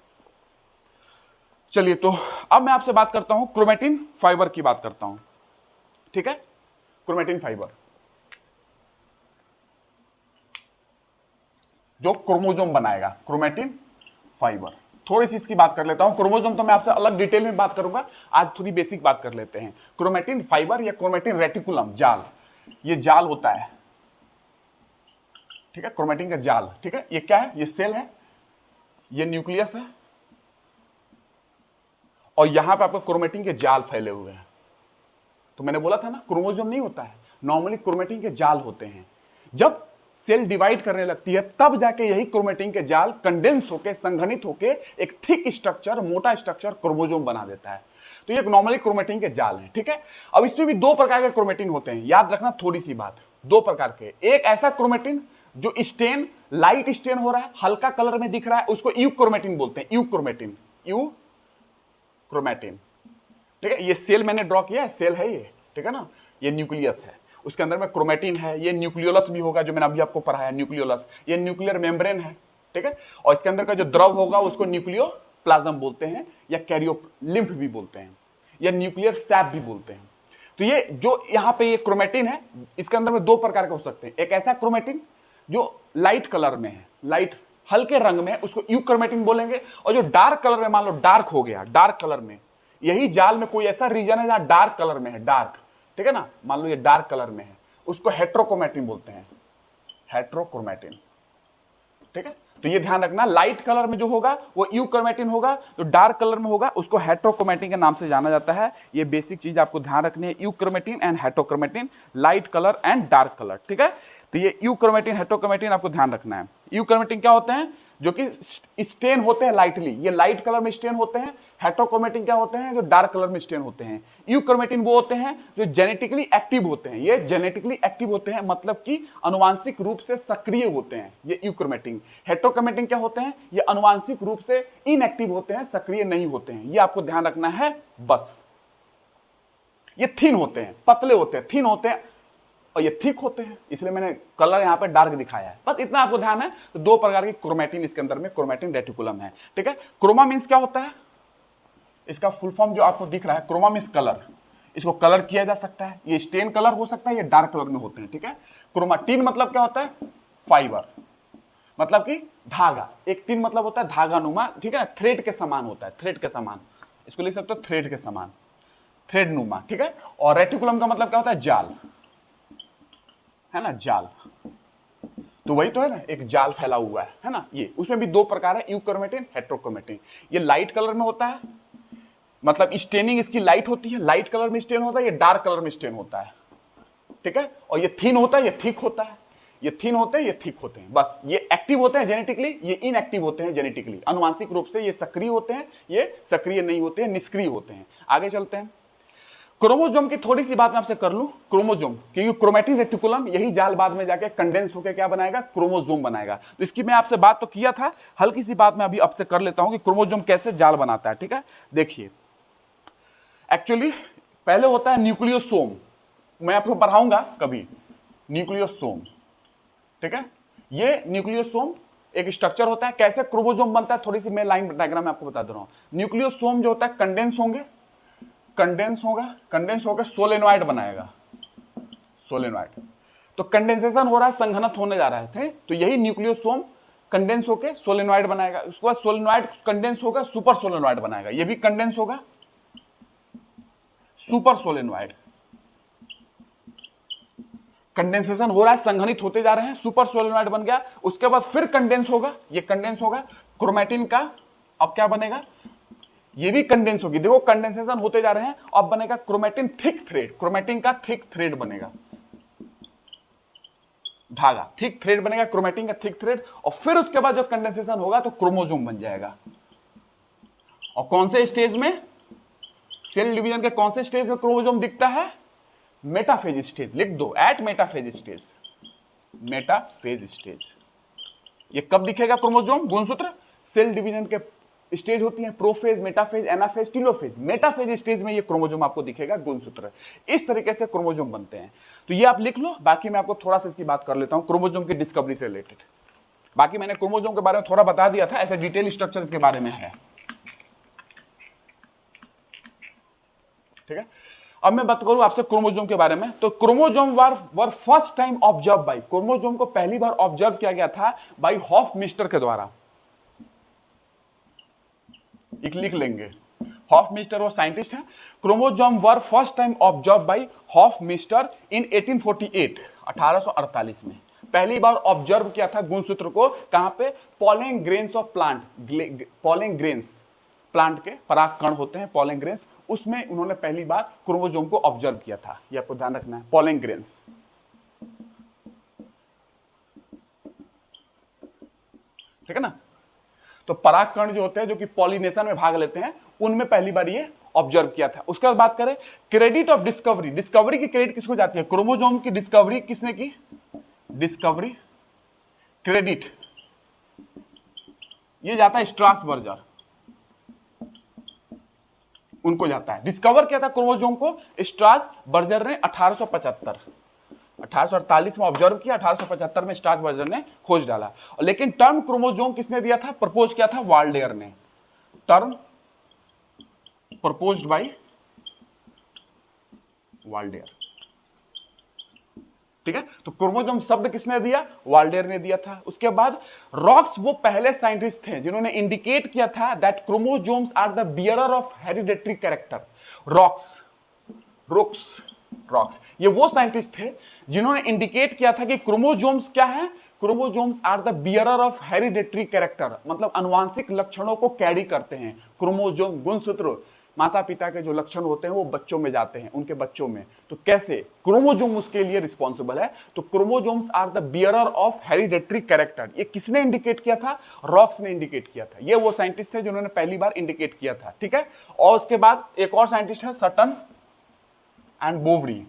चलिए, तो अब मैं आपसे बात करता हूं क्रोमेटिन फाइबर की बात करता हूं, ठीक है। क्रोमेटिन फाइबर जो क्रोमोजोम बनाएगा, क्रोमेटिन फाइबर, थोड़ी सी इसकी बात कर लेता हूं। क्रोमोजोम तो मैं आपसे अलग डिटेल में बात करूंगा, आज थोड़ी बेसिक बात कर लेते हैं। क्रोमेटिन फाइबर या क्रोमेटिन रेटिकुलम, जाल, ये जाल होता है, ठीक है, क्रोमेटिन का जाल, ठीक है। ये क्या है? ये सेल है, ये न्यूक्लियस है, और यहां पे आपको क्रोमेटिन के जाल फैले हुए हैं। तो मैंने बोला था ना, क्रोमोजोम नहीं होता है, नॉर्मली क्रोमेटिन के जाल होते हैं। जब सेल डिवाइड करने लगती है तब जाके यही क्रोमेटिन के जाल कंडेंस होके, संघनित होके एक थिक स्ट्रक्चर, मोटा स्ट्रक्चर क्रोमोजोम बना देता है। तो ये नॉर्मली क्रोमेटिन के जाल हैं, ठीक है। अब इसमें भी दो प्रकार के क्रोमेटिन होते हैं, याद रखना थोड़ी सी बात, दो प्रकार के। एक ऐसा क्रोमेटिन जो स्टेन, लाइट स्टेन हो रहा है, हल्का कलर में दिख रहा है, उसको यूक्रोमेटिन बोलते हैं, यूक्रोमेटिन, यूक्रोमेटिन, ठीक है। ये सेल मैंने ड्रॉ किया है, सेल है ये, ठीक है ना, ये न्यूक्लियस है, उसके अंदर में क्रोमेटिन है, ये न्यूक्लियोलस भी होगा जो मैंने अभी आपको पढ़ाया, न्यूक्लियोलस, ये न्यूक्लियर मेम्ब्रेन है, ठीक है। और इसके अंदर का जो द्रव होगा उसको न्यूक्लियोप्लाज्म बोलते हैं, या कैरियोलिम्फ भी बोलते हैं, या न्यूक्लियर सैप भी बोलते हैं। तो ये जो यहाँ पे ये क्रोमेटिन है, इसके अंदर में दो प्रकार के हो सकते हैं। एक ऐसा क्रोमेटिन जो लाइट कलर में है, लाइट हल्के रंग में है, उसको यूक्रोमेटिन बोलेंगे। और जो डार्क कलर में, मान लो डार्क हो गया, डार्क कलर में, यही जाल में कोई ऐसा रीजन है जहां डार्क कलर में है, डार्क, ठीक है ना, मान लो ये डार्क कलर में है, उसको हेट्रोक्रोमेटिन बोलते हैं, हेट्रोक्रोमेटिन, ठीक है। तो ये ध्यान रखना, लाइट कलर में जो होगा वो यूक्रोमेटिन होगा, जो डार्क कलर में होगा उसको हेट्रोक्रोमेटिन के नाम से जाना जाता है। ये बेसिक चीज आपको ध्यान रखनी है, euchromatin and heterochromatin, light colour and dark colour, ठीक है। तो ये यूक्रोमेटिन, हेट्रोक्रोमेटिन आपको ध्यान रखना है। यूक्रोमेटिन क्या होते हैं? जो कि स्टेन होते हैं लाइटली, ये लाइट कलर में स्टेन होते हैं। हेट्रोक्रोमेटिन क्या होते हैं? जो डार्क कलर में स्टेन होते हैं। यूक्रोमेटिन वो होते हैं जो जेनेटिकली एक्टिव होते हैं, ये जेनेटिकली एक्टिव होते हैं, मतलब कि अनुवांशिक रूप से सक्रिय होते हैं, ये यूक्रोमेटिन। हेट्रोक्रोमेटिन क्या होते हैं? ये अनुवांशिक रूप से इनएक्टिव होते हैं, सक्रिय नहीं होते हैं, ये आपको ध्यान रखना है बस। ये थिन होते हैं, पतले होते हैं, थिन होते हैं, और ये थिक होते हैं, इसलिए मैंने कलर यहां पे डार्क दिखाया है, बस इतना आपको ध्यान है। तो दो प्रकार की क्रोमेटिन इसके अंदर में, क्रोमेटिन रेटिकुलम है, ठीक है। क्रोमा मींस क्या होता है? इसका फुल फॉर्म जो आपको दिख रहा है, क्रोमा मींस कलर, इसको कलर किया जा सकता है, ये स्टेन कलर हो सकता है, ये डार्क कलर में होते हैं, ठीक है। क्रोमाटिन मतलब क्या होता है? फाइबर, मतलब कि धागा, एक तीन मतलब होता है धागा नुमा, ठीक है, थ्रेड के समान होता है, थ्रेड के समान, इसको लिख सकते हो थ्रेड के समान, थ्रेड नुमा, ठीक है। और रेटिकुलम का मतलब क्या होता है? जाल, है ना, जाल, तो वही तो है ना, एक जाल फैला हुआ है ना। ये उसमें भी दो प्रकार है, यूक्रोमेटिन, हेट्रोक्रोमेटिन। ये लाइट कलर में होता है, मतलब स्टेनिंग इसकी लाइट होती है, लाइट कलर में स्टेन होता है, ये डार्क कलर में स्टेन होता है, ठीक है। और ये थिन होता है, ये थिक होता है, ये थिन होते हैं, ये थिक होते हैं, बस। ये एक्टिव होते हैं जेनेटिकली, ये इनएक्टिव होते हैं जेनेटिकली, अनुवांशिक रूप से ये सक्रिय होते हैं, ये सक्रिय नहीं होते हैं, निष्क्रिय होते हैं। आगे चलते हैं, क्रोमोजोम की थोड़ी सी बात मैं आपसे कर लूं। क्रोमोजोम, क्योंकि क्रोमेटिन रेटिकुलम यही जाल बाद में जाके कंडेंस होकर क्या बनाएगा? क्रोमोजोम बनाएगा। तो इसकी मैं आपसे बात तो किया था, हल्की सी बात मैं अभी आपसे कर लेता हूं कि क्रोमोजोम कैसे जाल बनाता है, ठीक है। देखिए, एक्चुअली पहले होता है न्यूक्लियोसोम, मैं आपको पढ़ाऊंगा कभी, न्यूक्लियोसोम, ठीक है। ये न्यूक्लियोसोम एक स्ट्रक्चर होता है। कैसे क्रोमोजोम बनता है, थोड़ी सी मैं लाइन डायग्राम में आपको बता दे रहा हूं। न्यूक्लियोसोम जो होता है कंडेंस होंगे, कंडेंस होगा, कंडेंस होकर सोलेनॉइड बनाएगा, सोलेनॉइड। तो कंडेंसेशन हो रहा है, संघनन होने जा रहा है, तो यही न्यूक्लियोसोम कंडेंस होकर सोलेनॉइड बनाएगा। उसके बाद सोलेनॉइड कंडेंस होगा, सुपर सोलेनॉइड बनाएगा, ये भी कंडेंस होगा, सुपर सोलेनॉइड। कंडेंसेशन हो रहा है, संघनित होते जा रहे हैं, सुपर सोलेनॉइड बन गया। उसके बाद फिर कंडेंस होगा, ये कंडेंस होगा क्रोमेटिन का। अब क्या बनेगा? ये भी कंडेंस होगी, देखो कंडेंसेशन होते जा रहे हैं। अब बनेगा क्रोमेटिन थिक थ्रेड, क्रोमेटिन का थिक थ्रेड बनेगा, धागा, थिक थ्रेड बनेगा, क्रोमेटिन का थिक थ्रेड। और फिर उसके बाद जो कंडेंसेशन होगा तो क्रोमोजोम बन जाएगा। और कौन से स्टेज में? सेल डिवीजन के कौन से स्टेज में क्रोमोजोम दिखता है? मेटाफेज स्टेज, लिख दो, at metaphase stage, metaphase stage. ये कब दिखेगा क्रोमोजोम? गुणसूत्र सेल डिवीजन के स्टेज होती है, prophase, metaphase, anaphase, telophase. Metaphase stage में ये क्रोमोजोम आपको दिखेगा, गुणसूत्र। इस तरीके से क्रोमोजोम बनते हैं। तो ये आप लिख लो, बाकी मैं आपको थोड़ा सा इसकी बात कर लेता हूं, क्रोमोजोम की डिस्कवरी से रिलेटेड। बाकी मैंने क्रोमोजोम के बारे में थोड़ा बता दिया था, ऐसे डिटेल स्ट्रक्चर इसके बारे में है। ठीक है। अब मैं बात करूं आपसे क्रोमोसोम के बारे में, तो chromosome were first time observe bye, chromosome को पहली बार ऑब्जर्व किया गया था बाय हॉफमिस्टर के द्वारा। एक लिख लेंगे, हॉफमिस्टर वो साइंटिस्ट है। Chromosome were first time observe by Hofmeister in 1848, 1848 में पहली बार ऑब्जर्व किया था गुणसूत्र को। कहां पे? Pollen grains of plant, pollen grains plant के पराग कण होते हैं पॉलन ग्रेन्स, उसमें उन्होंने पहली बार क्रोमोसोम को ऑब्जर्व किया था। ये आपको ध्यान रखना है, पॉलन ग्रेन्स। ठीक है ना। तो पराग कण जो होते हैं, जो कि पॉलिनेशन में भाग लेते हैं, उनमें पहली बार ये ऑब्जर्व किया था। उसके बाद बात करें क्रेडिट ऑफ डिस्कवरी, डिस्कवरी की क्रेडिट किसको जाती है? क्रोमोसोम की डिस्कवरी किसने की? डिस्कवरी क्रेडिट ये जाता है स्ट्रासबर्गर, उनको जाता है। डिस्कवर किया था क्रोमोसोम को स्ट्रासबर्गर ने 1875, 1848 में ऑब्जर्व किया, 1875 में स्ट्रासबर्गर ने खोज डाला। लेकिन टर्म क्रोमोसोम किसने दिया था? प्रपोज किया था वाल्डेयर ने। Term proposed by Waldeyer. ठीक है, तो क्रोमोसोम शब्द किसने दिया? वाल्डेयर ने दिया था। उसके बाद रॉक्स वो पहले साइंटिस्ट थे जिन्होंने इंडिकेट किया था that chromosomes are the bearer of hereditary character. Roux ये वो साइंटिस्ट थे जिन्होंने इंडिकेट किया था कि क्रोमोसोम्स क्या है? Chromosomes are the bearer of hereditary character, मतलब अनुवांशिक लक्षणों को कैरी करते हैं। क्रोमोसोम गुणसूत्र माता पिता के जो लक्षण होते हैं वो बच्चों में जाते हैं, उनके बच्चों में। तो कैसे? क्रोमोसोम उसके लिए रिस्पॉन्सिबल है। तो chromosomes are the bearer of hereditary character, ये किसने इंडिकेट किया था? रॉक्स ने इंडिकेट किया था। ये वो साइंटिस्ट थे जिन्होंने पहली बार इंडिकेट किया था। ठीक है, और उसके बाद एक और साइंटिस्ट है सटन एंड बोवरी।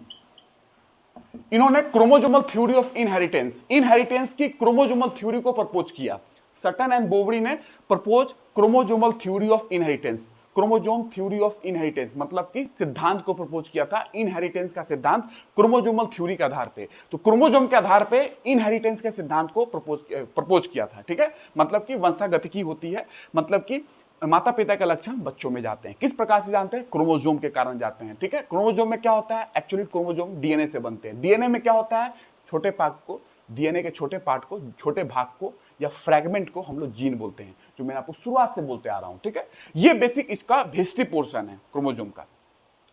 इन्होंने क्रोमोसोमल थ्योरी ऑफ इनहेरिटेंस की क्रोमोसोमल थ्योरी को प्रपोज किया। सटन एंड बोवरी ने propose chromosomal theory of inheritance, chromosome theory of inheritance, मतलब कि सिद्धांत को प्रपोज किया था, इनहेरिटेंस का सिद्धांत क्रोमोसोमल थ्योरी के आधार पे। तो क्रोमोसोम के आधार पे इनहेरिटेंस के सिद्धांत को प्रपोज किया था। ठीक है, मतलब कि वंशागतिकी होती है, मतलब कि माता पिता के लक्षण बच्चों में जाते हैं। किस प्रकार से जानते हैं? क्रोमोसोम के कारण जाते हैं। ठीक है, क्रोमोसोम में क्या होता है? एक्चुअली क्रोमोसोम डीएनए से बनते हैं। डीएनए में क्या होता है? छोटे पार्ट को, डीएनए के छोटे पार्ट को, छोटे भाग को या फ्रैगमेंट को हम लोग जीन बोलते हैं, जो मैं आपको शुरुआत से बोलते आ रहा हूं। ठीक है, ये बेसिक इसका हिस्ट्री पोर्शन है क्रोमोसोम का,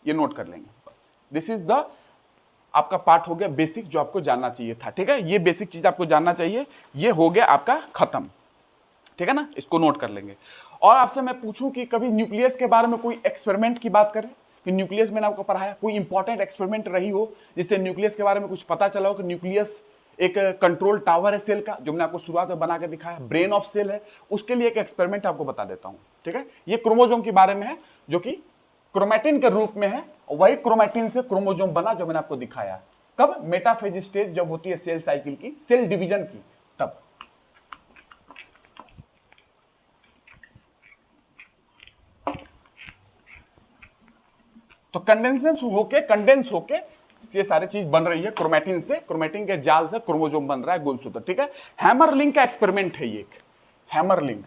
ये नोट कर लेंगे बस। दिस इज द आपका पार्ट हो गया बेसिक, जो आपको जानना चाहिए था। ठीक है, ये बेसिक चीज आपको जानना चाहिए, ये हो गया आपका खत्म। ठीक है ना, इसको नोट कर लेंगे। और आपसे मैं पूछूं कि कभी न्यूक्लियस के बारे में कोई एक्सपेरिमेंट की बात करें कि न्यूक्लियस मैंने आपको पढ़ाया, कोई इंपॉर्टेंट एक्सपेरिमेंट रही हो जिससे न्यूक्लियस के बारे में कुछ पता चला हो कि न्यूक्लियस एक कंट्रोल टावर है सेल का, जो मैंने आपको शुरुआत में बना के दिखाया, ब्रेन ऑफ सेल है, उसके लिए एक एक्सपेरिमेंट आपको बता देता हूं। ठीक है, ये क्रोमोसोम के बारे में है, जो कि क्रोमैटिन के रूप में है, वही क्रोमैटिन से क्रोमोसोम बना जो मैंने आपको दिखाया। कब? मेटाफेज स्टेज जब होती है सेल साइकिल की, सेल डिवीजन की, तब। तो कंडेंस होके ये सारी चीज बन रही है क्रोमैटिन से, क्रोमैटिन के जाल से क्रोमोसोम बन रहा है, गुणसूत्र। ठीक है, हैमरलिंग का एक्सपेरिमेंट है ये, हैमरलिंग,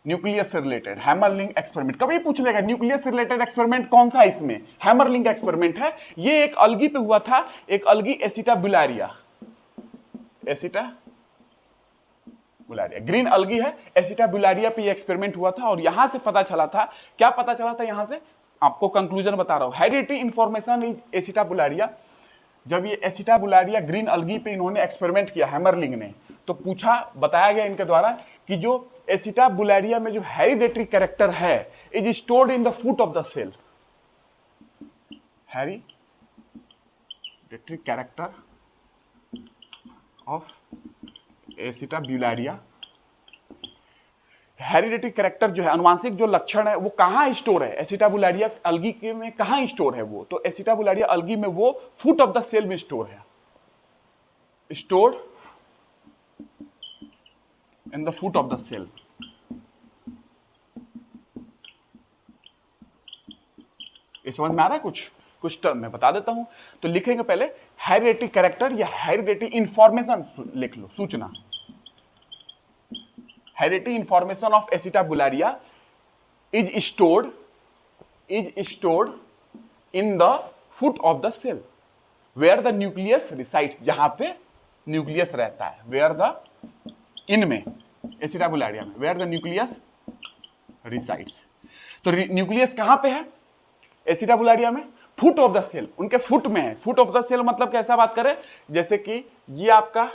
न्यूक्लियस से रिलेटेड हैमरलिंग एक्सपेरिमेंट। कभी पूछ लेगा न्यूक्लियस से रिलेटेड एक्सपेरिमेंट कौन सा है इसमें? हैमरलिंग का एक्सपेरिमेंट है। ये एक अलगी पे हुआ था, एक अलगी एसिटाब्युलारिया, ग्रीन अलगी है, एसिटाब्युलारिया पे ये एक्सपेरिमेंट हुआ था। और यहां से पता चला था, क्या पता चला था? यहां से आपको कंक्लूजन बता रहा हूं, हेरिडिटरी इंफॉर्मेशन इज एसिटाब्युलारिया। जब ये एसिटाब्युलारिया ग्रीन अलगी पे इन्होंने एक्सपेरिमेंट किया हैमरलिंग ने, तो पूछा, बताया गया इनके द्वारा कि जो एसिटाब्युलारिया में जो हेरिडिटरी कैरेक्टर है is stored in the foot of the cell. Hereditary character of Acetabularia, hereditary character जो है, अनुवांशिक जो लक्षण है, वो कहां स्टोर है? एसिटाब्युलारिया अलगी के में कहां स्टोर है वो? तो एसिटाब्युलारिया अलगी में वो फुट ऑफ द सेल में स्टोर है, stored in the foot of the cell. ये समझ में आ रहा है? कुछ टर्म मैं बता देता हूं। तो लिखेंगे पहले हेरिडिटरी कैरेक्टर या हेरिडिटरी इंफॉर्मेशन, लिख लो, सूचना। Hereditary information of Acetabularia is stored is stored in the foot of the cell where the nucleus resides, जहां पे न्यूक्लियस रहता है, वेयर द, इनमें एसिटाबुलारिया में, वेयर द न्यूक्लियस रिसाइड्स। तो न्यूक्लियस कहां पे है एसिटाबुलारिया में? फुट ऑफ द सेल, उनके फुट में है। फुट ऑफ द सेल मतलब कैसा बात करें, जैसे कि ये आपका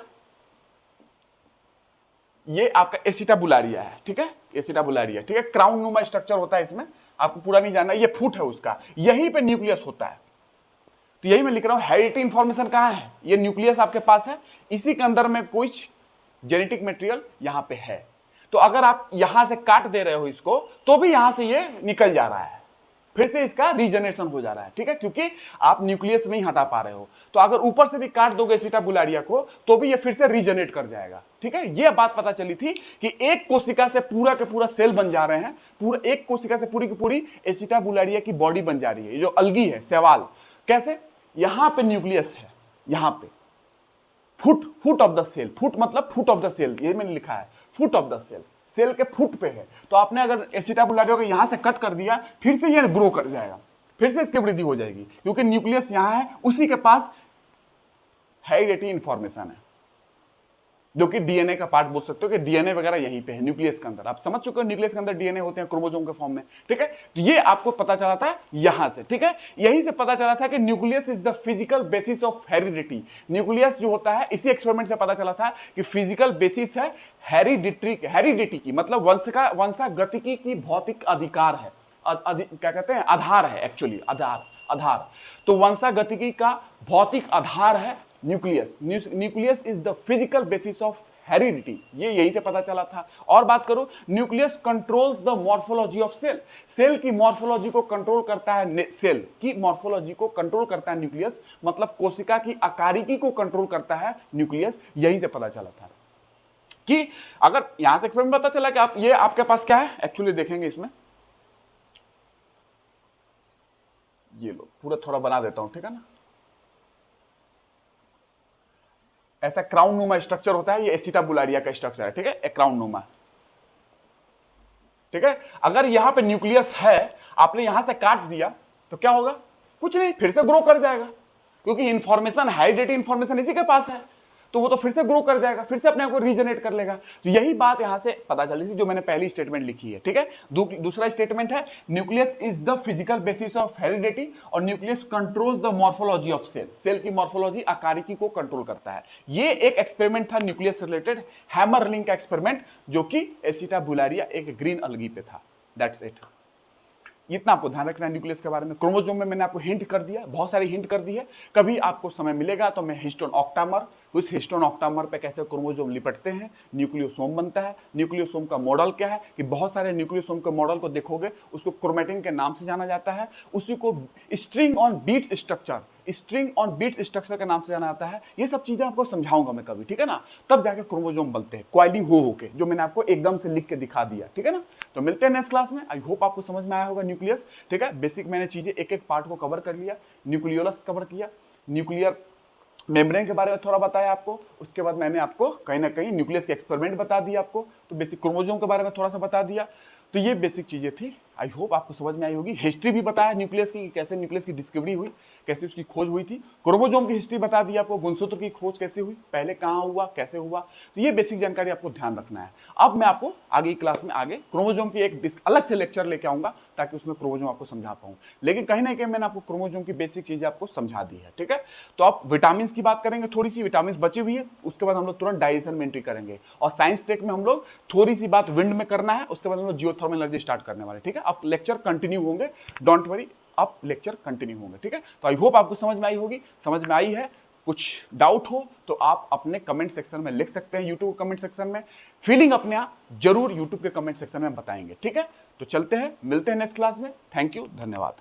एसिटाबुलारिया है, ठीक है, एसिटाबुलारिया, ठीक है, क्राउन नुमा स्ट्रक्चर होता है इसमें, आपको पूरा नहीं जानना, ये फुट है उसका, यहीं पे न्यूक्लियस होता है। तो यही मैं लिख रहा हूं, हेरिडिटी इंफॉर्मेशन कहां है, ये न्यूक्लियस आपके पास है, इसी के अंदर में कुछ जेनेटिक मटेरियल यहां पे है। तो अगर आप यहां से काट दे रहे हो इसको, तो भी यहां से ये निकल जा रहा है, फिर से इसका रीजनरेशन हो जा रहा है, ठीक है, क्योंकि आप न्यूक्लियस नहीं हटा पा रहे हो। तो अगर ऊपर से भी काट दोगे एसिटाबुलारिया को, तो भी ये फिर से रीजनरेट कर जाएगा, ठीक है। ये बात पता चली थी कि एक कोशिका से पूरा के पूरा सेल बन जा रहे हैं, पूरा एक कोशिका से पूरी की पूरी एसिटाबुलारिया की बॉडी बन जा रही है। जो अलगी है, सवाल कैसे, यहां पे न्यूक्लियस है, यहां पे foot of the cell, foot मतलब फुट ऑफ द सेल, ये मैंने लिखा है, foot of the cell, cell के फुट पे है। तो आपने अगर एसिटाबुलारिया को यहां से कट कर दिया, फिर से ये ग्रो कर जाएगा, फिर से इसकी वृद्धि हो जाएगी, क्योंकि न्यूक्लियस यहां है, उसी के पास हेरिडिटी इंफॉर्मेशन है, जो कि डीएनए का पार्ट बोल सकते हो कि डीएनए वगैरह यहीं पे है न्यूक्लियस के अंदर। आप समझ चुके हो न्यूक्लियस के अंदर डीएनए होते हैं क्रोमोसोम के फॉर्म में, ठीक है। तो ये आपको पता चला था यहां से, ठीक है, यहीं से पता चला था कि nucleus is the physical basis of heredity. Nucleus जो होता है, इसी एक्सपेरिमेंट से पता चला था कि फिजिकल बेसिस है हेरिडिटी की, मतलब वंशागतिकी की भौतिक अधिकार है, क्या कहते हैं, आधार है, एक्चुअली आधार। तो वंशागतिकी का भौतिक आधार है nucleus is the physical basis of heredity, ये यही से पता चला था। और बात करूं, nucleus controls the morphology of cell, cell की मॉर्फोलॉजी को कंट्रोल करता है, सेल की मॉर्फोलॉजी को कंट्रोल करता है न्यूक्लियस, मतलब कोशिका की आकारिकी को कंट्रोल करता है न्यूक्लियस, यही से पता चला था। कि अगर यहां से एक्सपेरिमेंट पता चला कि आप, ये आपके पास क्या है, एक्चुअली देखेंगे इसमें, ये लो पूरा थोड़ा बना देता हूं, ठीक है ना, ऐसा क्राउन नुमा स्ट्रक्चर होता है, ये एसिटाबुलारिया का स्ट्रक्चर है, ठीक है, एक क्राउन नुमा, ठीक है। अगर यहां पे न्यूक्लियस है, आपने यहां से काट दिया, तो क्या होगा, कुछ नहीं, फिर से ग्रो कर जाएगा, क्योंकि इंफॉर्मेशन, हेरिडिटी इंफॉर्मेशन इसी के पास है, तो वो तो फिर से ग्रो कर जाएगा, फिर से अपने आप को रीजनरेट कर लेगा। तो यही बात यहां से पता चली थी, जो मैंने पहली स्टेटमेंट लिखी है, ठीक है। दूसरा स्टेटमेंट है, nucleus is the physical basis of heredity, और nucleus controls the morphology of cell, cell की मॉर्फोलॉजी, आकारिकी को कंट्रोल करता है। ये एक एक्सपेरिमेंट था न्यूक्लियस से रिलेटेड, हैमरलिंग का एक्सपेरिमेंट, जो कि एसिटाबुलारिया एक ग्रीन अलगी पे था। That's it. इतना आपको ध्यान रखना है न्यूक्लियस के बारे में। क्रोमोसोम में मैंने आपको हिंट कर दिया, बहुत सारी हिंट कर दी है। कभी आपको समय मिलेगा तो मैं हिस्टोन ऑक्टामर, उस हिस्टोन ऑक्टामर पे कैसे क्रोमोसोम लिपटते हैं, न्यूक्लियोसोम बनता है, न्यूक्लियोसोम का मॉडल क्या है, कि बहुत सारे न्यूक्लियोसोम के मॉडल को देखोगे, उसको क्रोमेटिन के नाम से जाना जाता है, उसी को string on beads structure, string on beads structure के नाम से जाना जाता है। ये सब चीजें आपको समझाऊंगा मैं कभी, ठीक है ना, तब जाके क्रोमोसोम बनते हैं, क्वाइलिंग हो के, जो मैंने आपको एकदम से लिख के दिखा दिया, ठीक है ना। तो मिलते हैं नेक्स्ट क्लास में। आई होप आपको समझ में आया होगा न्यूक्लियस, ठीक है। बेसिक मैंने चीजें एक एक पार्ट को कवर कर लिया, न्यूक्लियोलस कवर किया, न्यूक्लियर मेम्ब्रेन के बारे में थोड़ा बताया आपको, उसके बाद मैंने आपको कहीं ना कहीं न्यूक्लियस के एक्सपेरिमेंट बता दिया आपको, तो बेसिक क्रोमोसोम के बारे में थोड़ा सा बता दिया। तो ये बेसिक चीजें थी, आई होप आपको समझ में आई होगी। हिस्ट्री भी बताया न्यूक्लियस की, कैसे न्यूक्लियस की डिस्कवरी हुई, कैसे उसकी खोज हुई थी। क्रोमोसोम की हिस्ट्री बता दी आपको, गुणसूत्र की खोज कैसे हुई, पहले कहाँ हुआ, कैसे हुआ। तो ये बेसिक जानकारी आपको ध्यान रखना है। अब मैं आपको आगे की क्लास में आगे क्रोमोसोम की एक अलग से लेक्चर लेके आऊंगा, ताकि उसमें क्रोमोसोम आपको समझा पाऊं। लेकिन कहीं ना कहीं मैंने आपको क्रोमोसोम की बेसिक चीजें आपको समझा दी है, ठीक है। तो आप विटामिन की बात करेंगे, थोड़ी सी विटामिन बची हुई है, उसके बाद हम लोग तुरंत डाइजेशन में एंट्री करेंगे। और साइंस टेक में हम लोग थोड़ी सी बात विंड में करना है, उसके बाद हम लोग जियोथर्मल एनर्जी स्टार्ट करने वाले, ठीक है। अब लेक्चर कंटिन्यू होंगे, डोंट वरी, अब लेक्चर कंटिन्यू होंगे, ठीक है। तो आई होप आपको समझ में आई होगी। समझ में आई है, कुछ डाउट हो तो आप अपने कमेंट सेक्शन में लिख सकते हैं, यूट्यूब कमेंट सेक्शन में। फीलिंग अपने आप जरूर यूट्यूब के कमेंट सेक्शन में बताएंगे, ठीक है। तो चलते हैं, मिलते हैं नेक्स्ट क्लास में। थैंक यू, धन्यवाद।